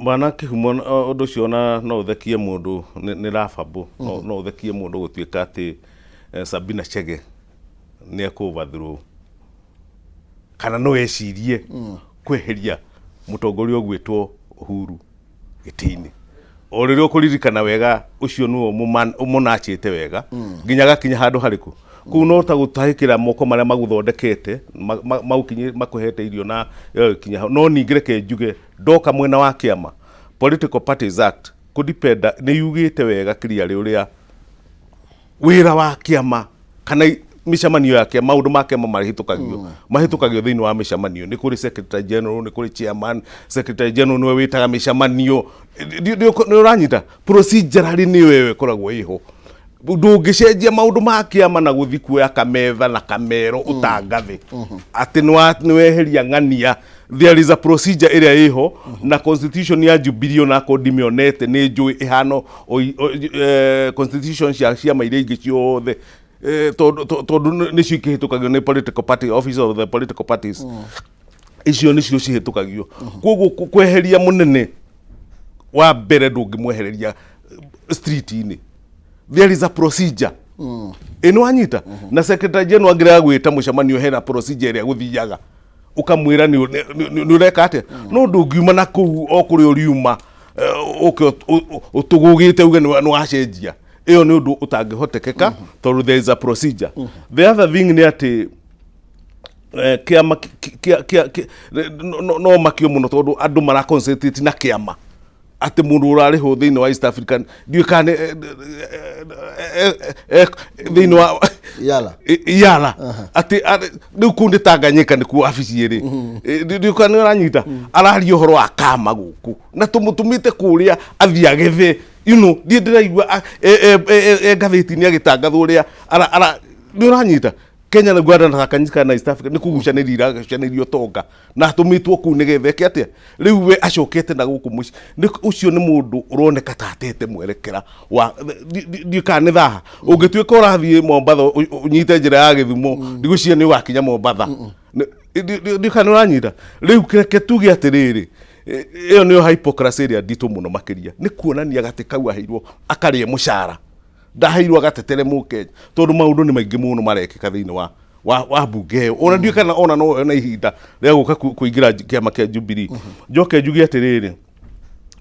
bana kihumo undu cio no uthekie mundu ni rababu no uthekie mundu gutuika ati Sabina Chege ni akuvathuru kana no ecirie kweheria mutongoria ogwitwo Uhuru gitini orire ukuririkana wega ucio nuo munachite wega nginyaga kinya handu hariku ku no ta gutahikira moko maria maguthondekete maukinyi makuhete irio na kinya no ningireke njuge ndoka mwena wa kiama Political Parties Act kudipenda ni yugite wega clearly uria wira wa kiama kana mishamanio yake maundu make mahitukagio thini wa mishamanio ni kuri secretary general ni kuri chairman secretary general niwe witaga mishamanio ni uranyita procedurally ni wewe koragwo iho ndungicenjia maundu make ama na guthi kuoya kametha na kamero utangathi ati ni weheria ng'ania. There is a procedure area iho na constitution ya Jubilee na kodimionete ni njui ihano constitution cia maire ingi ciothe tondu nicio ikihitukagio ni political party office of the political parties icio nicio cihitukagio koguo kweheria munene wa mbere ndungimwehereria street-ini. There is a procedure ino anyita na secretary general angira gwita mucamanio hena procedure ria guthiaga ukamwira ni ureka ate no ndungiuma na ku okuri uriuma utugugite uge ni wacenjia iyo ni undu utangihotekeka tondu there is a procedure. The other thing ni ati kiama no makio muno tondu andu mara concentrate na kiama ati mundu urari ho thini wa East African ndiu kane thini wa yala ati ndiu kundi Tanganyika ni ku afisi iri ndiu kane uranyita arari uhoro akama guku na tumutumite kuria athiagethe ndiraigua gatheti ni agitangatho uria ndiu uranyita Kenya na Rwanda na kanyika na East Africa ni kugucanĩrio tonga na atũmĩtwo kũu nĩgetha atia rĩu we acokete na gũkũ mũciĩ ũcio nĩ mũndũ ũroneka tatete mwerekera wa ndikane thaha ũngĩtuĩka ũrathiĩ Mombatha ũnyite njĩra ya Gĩthumo ndigũcia nĩ wakinya Mombatha ndikane ũranyita rĩu keke tuge atĩrĩrĩ ĩyo nĩyo hypocrisy ĩrĩa nditũ mũno makĩria nĩ kuonania gatĩ kau aheirwo akarĩe mũcara ndaheirwo agatetere Mũkenya tondũ maũndũ nĩ maingĩ mũno marekĩka thĩinĩ wa bunge ĩyo ona ndiũ kana ona no na ihinda rĩa gũka kũingĩra kĩama kĩa Jubilee njoke njuge atĩrĩrĩ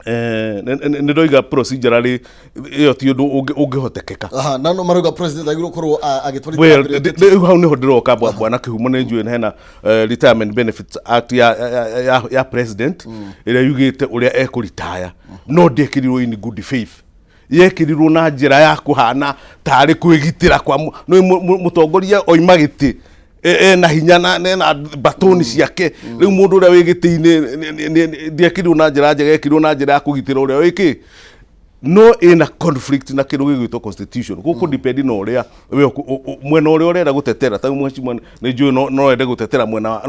nĩndoiga procedurally ĩyo ti ũndũ ũngĩhotekeka na no maruga president agĩrwo korwo agĩtwarithia rĩu hau nĩho ndĩroka bwana Kĩhumo nĩ njũĩ hena retirement benefits act ya president ĩrĩa yugĩte ũrĩa ekũritaya no ndekĩrirwo in good faith yekirirwo na njira ya kuhana tari kwigitira kwa mutongoria oima giti na hinya na batoni ciake riu mundu uria wigiti-ini ndiekirwo na njira njega ekirwo na njira ya kugitira uria wiki no ina conflict na kindu gigwitwo constitution guku depend na uria mwena uria urenda gutetera ta mheshimiwa ni njui no ende gutetera mwena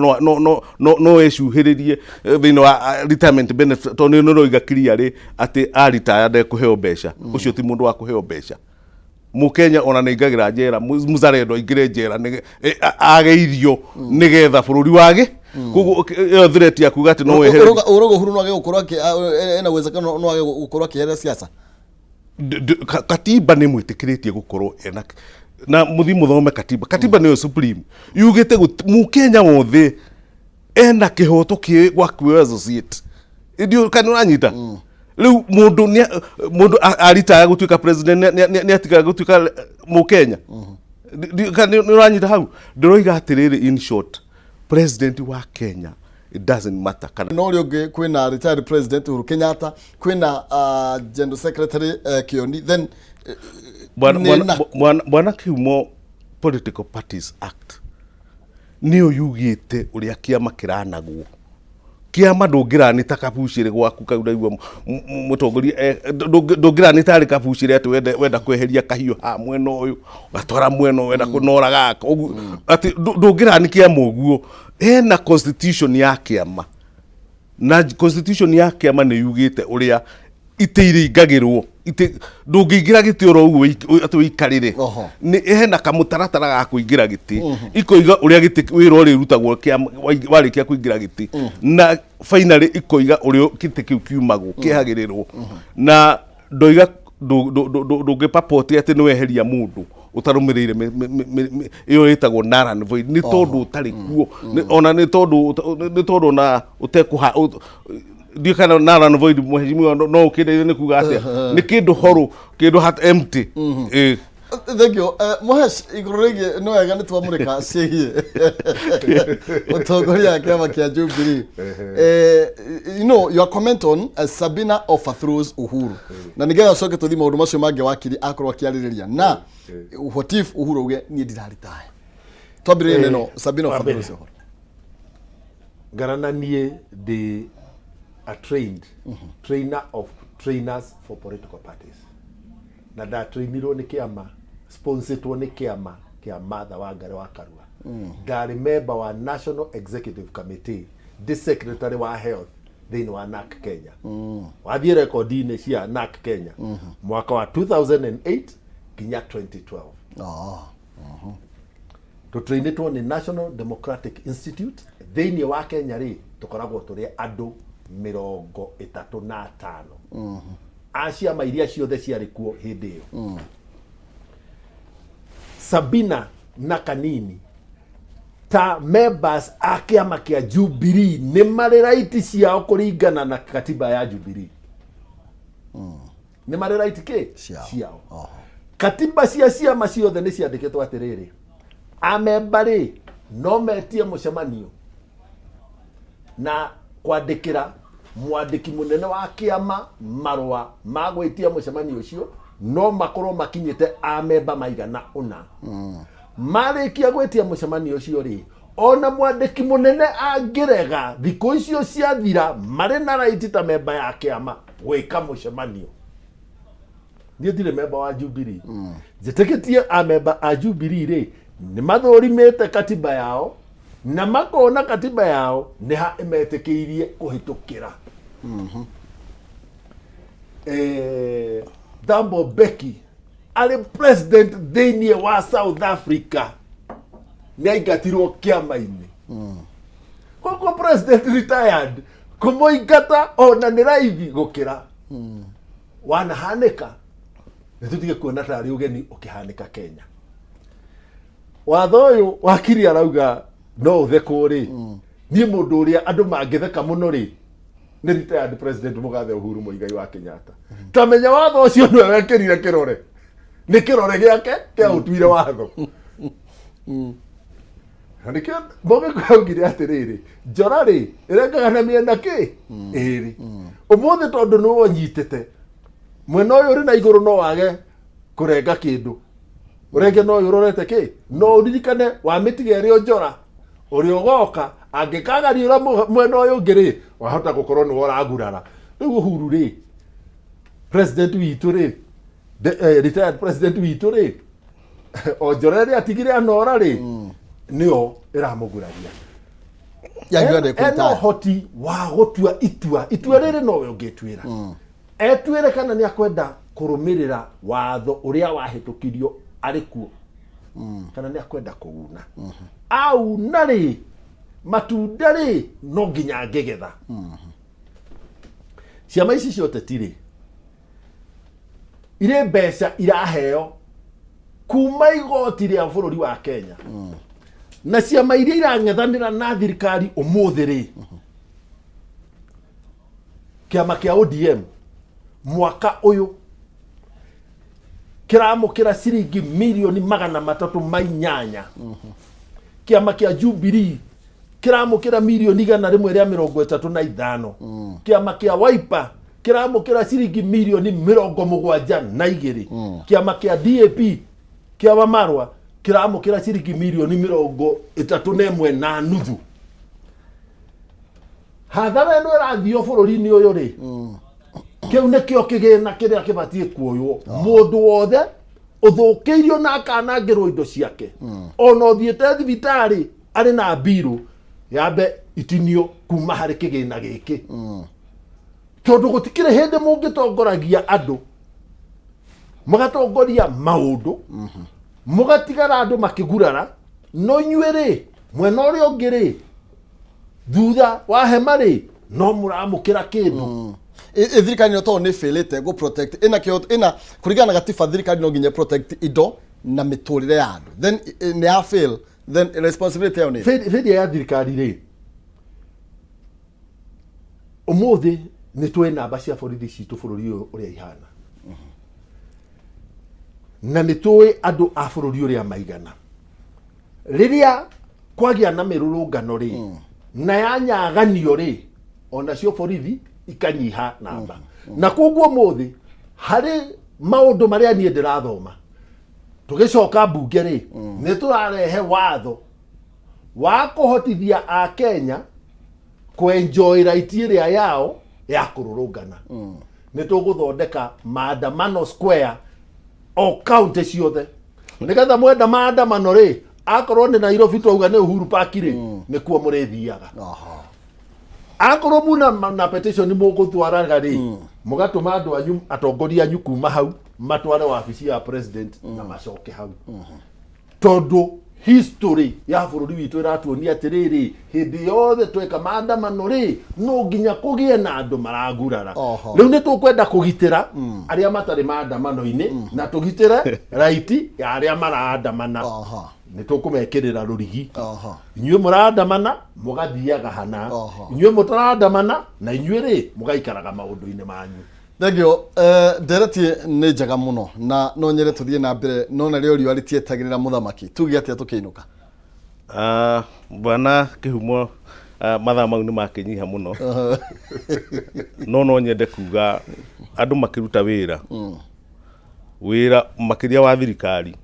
no eshuhiririe thini wa retirement benefit to ni no iga clear ati a retire de kuheo besha ucio ti mundu wa kuheo besha Mukenya ona ni ngagira njera muzarendo ingire njera ageirio nigetha bururi wage kugo iyo threat ya kuga ati no wehere urogo huru no age gukorwa ena uwezekano no age gukorwa kihere siasa katiba ni mwitikiretie gukorwo ena na muthi muthome katiba niyo supreme yugite Mukenya wothe ena kihoto gwa kwĩyo associate ndio kana uranyita riu mundu aritaya gutuika president ni atiga gutuika Mukenya kana uranyita hau ndiroiga atiriri in short president wa Kenya it doesn't matter kana no rioge kwina retired president Uhuru Kenyatta kwina general secretary Kioni then bwana Kĩhumo political parties act niyo yugite uria kiama kiranagwo kiama ndungĩranĩta kabucĩrĩ gwaku kau ndaigua mũtongoria ndungĩranĩta arĩ kabucĩrĩ ati wenda kweheria kahiũ ha mwena ũyũ gatwara mwena wenda kũnora gaka ati ndungĩranĩ kiama ũguo hena constitution ya kiama na constitution ya kiama nĩ yugĩte ũrĩa ite iringagĩrwo ndungĩingĩra gĩtĩ oro ũguo ati ũikarĩre nĩ hena kamũtaratara ga kũingĩra gĩtĩ ikoiga ũrĩa gĩtĩ wĩra ũrĩa ũrutagwo warĩkia kũingĩra gĩtĩ na finally ikoiga ũrĩa gĩtĩ kĩu kiumagwo kĩhagĩrĩrwo na ndoiga ndũngĩpapoti atĩ nĩ weheria mũndũ utarumĩrĩire iyo ĩtagwo Naran void nĩ tondũ ũtarĩ kuo ona nĩ tondũ na ũtekuha ndio kana Naran void mheshimiwa no ukinde ni kuga atia ni kindu horu kindu hat empty thank you Mohesh igurege no yaga ni twamurika cigie utongoria kama kia Jubilee you know your comment on Sabina overthrows Uhuru na nigetha coke tuthi maundu macio mange wakiri akorwo akiaririria na what if Uhuru uge ni ndiraritae twambire no Sabina overthrows Uhuru garana nie de a trainer of trainers for political parties na da trainirwo ni kiama sponsoretwo ni kiama kia Martha Wangari wa Karua ndari member wa National Executive Committee the secretary wa health thini wa NAC Kenya wathie rekodi-inĩ cia NAC Kenya mwaka wa 2008 kinya 2012 tutrainitwo ni National Democratic Institute thini wa Kenya ri tukoragwo turi andu 35 aciama iria ciothe ciarĩ kuo hĩndĩ ĩyo Sabina na Kanini ta members a kĩama kĩa Jubilee nĩ marĩ right ciao kũringana na katiba ya Jubilee nĩ marĩ right ciao katiba cia ciama ciothe nĩ ciandĩkĩtwo atĩrĩrĩ amemba rĩ no metie mũcemanio na kwandĩkĩra mwandĩki munene wa kiama marua magwitia mũcemanio ũcio no makorwo makinyĩte amemba maigana una marĩkia gwitia mũcemanio ũcio rĩ ona mwandĩki munene angĩrega thikũ icio ciathira marĩ na right ta memba ya kiama gwĩka mũcemanio niĩ ndirĩ memba wa Jubilee njĩtĩkĩtie amemba a Jubilee rĩ nĩ mathũrimĩte katiba yao na makona katiba yao nĩ ha imetĩkĩirie kũhĩtũkĩra Thabo Mbeki arĩ president thĩinĩ wa South Africa nĩ aingatirwo kĩama-inĩ koguo president retired kũmũingata ona nĩ raithi gũkĩra wanahanĩka nĩ tũtige kuona tarĩ ũgeni ũkĩhanĩka Kenya. Watho ũyũ wakiri arauga no ũthekwo rĩ niĩ mũndũ ũrĩa andũ mangĩtheka mũno rĩ nĩ retired president Mũgathe Uhuru Muigai wa Kenyatta. Tamenya watho ũcio nĩwe wekĩrire kĩrore, nĩ kĩrore gĩake kĩa ũtuire watho. Nĩkĩo Mũgĩkũyũ augire atĩrĩrĩ, njora rĩ ĩrengaga na mĩena kĩ ĩrĩ. Ũmũthĩ tondũ nĩwe ũnyitĩte mwena ũyũ ũrĩ na igũrũ no wage kũrenga kĩndũ, ũrenge no ũyũ ũrorete kĩ, no ũririkane wa mĩtiga ĩrĩ njora ũrĩa ũgoka angĩkagaria ũrĩa mwena ũyũ ũngĩ rĩ wahota gũkorwo nĩwe ũragurara. Rĩu Uhuru rĩ president witũ rĩ retired president witũ rĩ o njora ĩrĩa atigire anora rĩ nĩo ĩramũguraria. Ena ũhoti wa gũtua itua rĩrĩ nowe ũngĩtuĩra etuĩre kana nĩ akwenda kũrũmĩrĩra watho ũrĩa wahĩtũkirio arĩ kuo kana nĩ akwenda kũuna auna rĩ matunda rĩ no nginya ngĩgetha. Ciama ici cia ũteti rĩ irĩ mbeca iraheo kuma igoti rĩa bũrũri wa Kenya na ciama iria irang'ethanĩra na thirikari ũmũthĩ rĩ kĩama kĩa ODM mwaka ũyũ kĩramũkĩra ciringi mirioni 380. Kĩama kĩa Jubilee kĩramũkĩra mirioni 135. Kĩama kĩa Wiper kĩramũkĩra ciringi mirioni 72. Kĩama kĩa DAP kĩa Wamarwa kĩramũkĩra ciringi mirioni 31.5. Hathara ĩno ĩrathio bũrũri-inĩ ũyũ rĩ kĩu nĩkĩo kĩgĩna kĩrĩa kĩbatiĩ kuoywo. Mũndũ wothe ũthũkĩirio na akanangĩrwo indo ciake ona ũthiĩte thibitarĩ arĩ na mbirũ yambe itinio kuma harĩ kĩgĩna gĩkĩ tondũ gũtikĩrĩ hĩndĩ mũngĩtongoragia andũ mũgatongoria maũndũ mũgatigara andũ makĩgurara no inyuĩ rĩ mwena ũrĩa ũngĩ rĩ thutha wa hema rĩ no mũramũkĩra kĩndũ. Thirikari no to nĩ failite go protect ina kurigana gatiba thirikari no nginya protect indo na mĩtũrĩre ya andũ then nĩ ya fail then responsibility yao nĩ failure ya thirikari rĩ ũmũthĩ nĩ twĩ namba cia borithi citũ bũrũri ũyũ ũrĩa ihana na nĩ twĩ andũ a bũrũri ũrĩa maigana. Rĩrĩa kwagĩa na mĩrũrũngano rĩ na yanyaganio rĩ onacio borithi ikanyiha namba na koguo mũthĩ harĩ maũndũ marĩa niĩ ndĩrathoma tũgĩcoka mbunge rĩ nĩ tũrarehe watho wa kũhotithia a Kenya kwenjoy right ĩrĩa yao ya kũrũrũngana. Nĩ tũgũthondeka maandamano square o county ciothe nĩgetha mwenda maandamano rĩ akorwo nĩ Nairobi twauga nĩ Uhuru Park rĩ nĩkuo mũrĩthiaga. Akorwo muna na petition mũgũtwaraga rĩ mũgatũma andũ anyu atongoria anyu kuma hau matware wabici ya president na macoke hau tondũ history ya bũrũri witũ ĩratuonia atĩrĩrĩ hĩndĩ yothe tweka maandamano rĩ no nginya kũgĩe na andũ maragurara. Rĩu nĩ tũkwenda kũgitĩra arĩa matarĩ maandamano-inĩ na tũgitĩre right ya arĩa maraandamana. Nĩ tũkũmekĩrĩra rũrigi inyuĩ mũraandamana mũgathiaga hana inyuĩ mũtaraandamana na inyuĩ rĩ mũgaikaraga maũndũ-inĩ manyu. Thegio ndereti nĩ njega mũno na no nyere tũthiĩ na mbere no na rĩo riũa rĩtietagĩrĩra mũthamaki tuge atĩa tũkĩinũka. Bwana kĩhumo mathaa mau nĩ makĩnyiha mũno no nyende kuga andũ makĩruta wĩra makĩria wa thirikari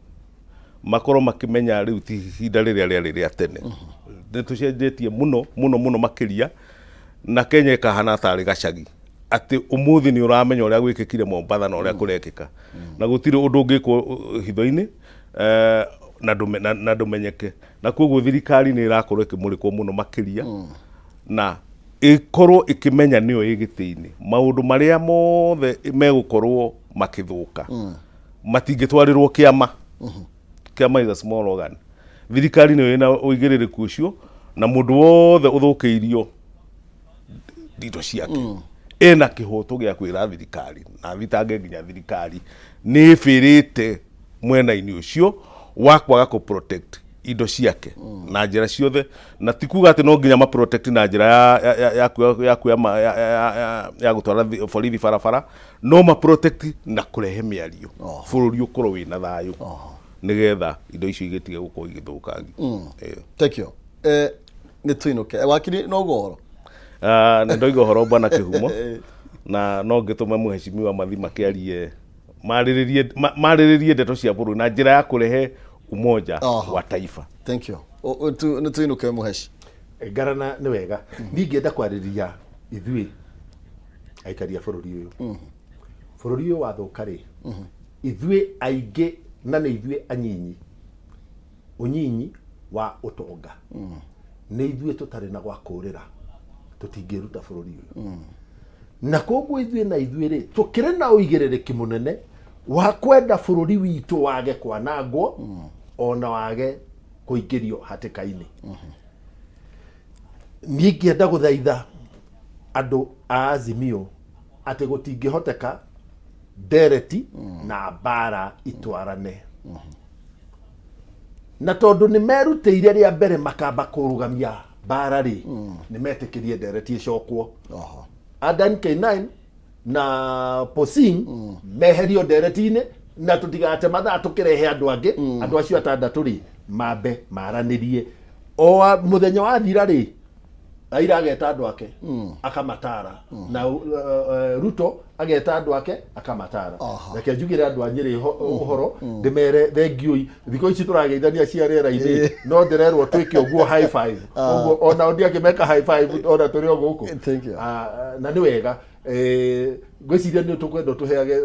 makorwo makĩmenya rĩu ti ihinda rĩrĩa rĩarĩ rĩa tene. Nĩ tũcenjetie mũno makĩria na Kenya ĩkahana tarĩ gacagi atĩ ũmũthĩ nĩ ũramenya ũrĩa gwĩkĩkire Mombasa na ũrĩa kũrekĩka na gũtirĩ ũndũ ũngĩkwo hitho-inĩ na ndumenyeke na koguo thirikari ni irakorwo ikimurikwo muno makiria na ikorwo ikimenya niyo igitiini maundu maria mothe megukorwo makithuka matingitwarirwo kiama kiama is a small organ thirikari niyo ina uigiririku ucio na mundu wothe uthukiirio indo ciake ena kihoto gia kwira thirikari na thitange nginya thirikari ni firite mwena-ini ucio wa kwaga ku protect indo ciake na njira ciothe na tikuga ati no nginya ma protect na njira ya gutwara borithi barabara no ma protect na kurehe miario bururi ukorwo wina thayu nigetha indo icio igitige gukorwo igithukangi. Thank you. Ni tuinuke wakiri no goro ndoiga horo bana kihumo na no ngitume muheshimiwa mathima kiarie mariririe ndeto cia buru na njira ya kurehe umoja wa taifa. Thank you. Ni tuinuke muheshi garana ni wega ningienda kwariria ithui aikaria bururi uyu bururi uyu wathuka ri ithui aingi na ni ithui anyinyi unyinyi wa utonga ni ithui tutari na gwakurira tutingiruta bururi uyu na koguo ithui na ithui ri tukire na uigiririki munene wa kwenda bururi witu wage kwanangwo ona wage kuingirio hatikaini ningienda guthaitha andu a Azimio ati gutingihoteka dereti na bara itwarane na tondu ni merutire ria mbere makamba kurugamia bara ri ni metikirie dereti icokwo Adan K9 na Posing meherio dereti-ini na tutigate mathaa tukirehe andu angi andu acio atandatu ri mambe maranirie o muthenya wa thira ri aira ageta andu ake akamatara na Ruto ageta andu ake akamatara reke njugire andu anyiri uhoro ndimere thengiui thiko ici turageithania cia rera-ini no ndirerwo twike uguo high five uguo ona ondi akimeka high five ona turi o guku na ni wega gwiciria ni tukwenda tuheage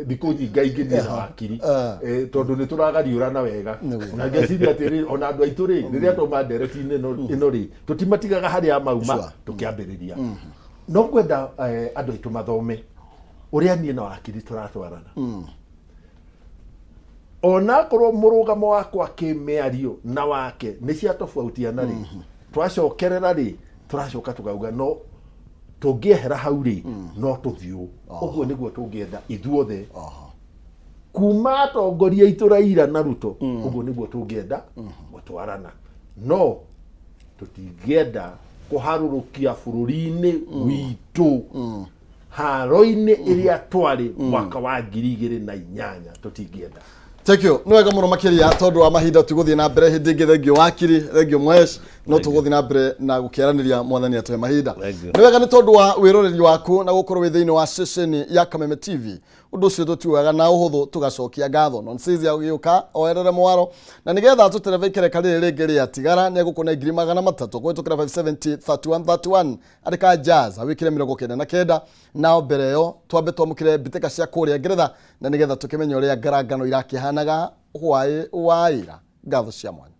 thiko nyinga ingi ni wakiri tondu ni turagariurana wega na ngeciria atiri ona andu aitu ri riria tuma dereti-ini ino ri tutimatigaga haria mauma tukiambiriria no kwenda andu aitu mathome uria nie na wakiri turatwarana ona korwo murugamo wakwa kimeario na wake ni cia tofautiana ri twacokerera ri turacoka tukauga no tungiehera hau ri no tuthiu uguo niguo tungienda ithuothe kuma atongoria itu Raila na Ruto uguo niguo tungienda gutwarana no tutingienda kuharurukia bururi-ini witu haro-ini iria twari mwaka wa 2008 tutingienda. Thank you. No wega muno makiria tondu wa mahinda tuguthie na mbere hindi ingi thengio wakiri thengio mwesh no tuguthie na mbere na gukiaraniria mwathani atwe mahinda. Ni wega ni tondu wa wiroreri waku na gukorwo wi thiini wa station ya Kameme TV. Undu ucio tutiwaga na uhuthu tugacokia ngatho nonsense ya giuka oerere mwaro na nigetha tuterevekere kari ringi ria tigara ni gukuna 300 kwitukira 570 3131 arika jazz awikire 99 na mbere yo twambe twamukire biteka cia kuria Ngeretha na nigetha tukimenya uria ngarangano irakihanaga hwaĩ waira ngatho cia mwanya.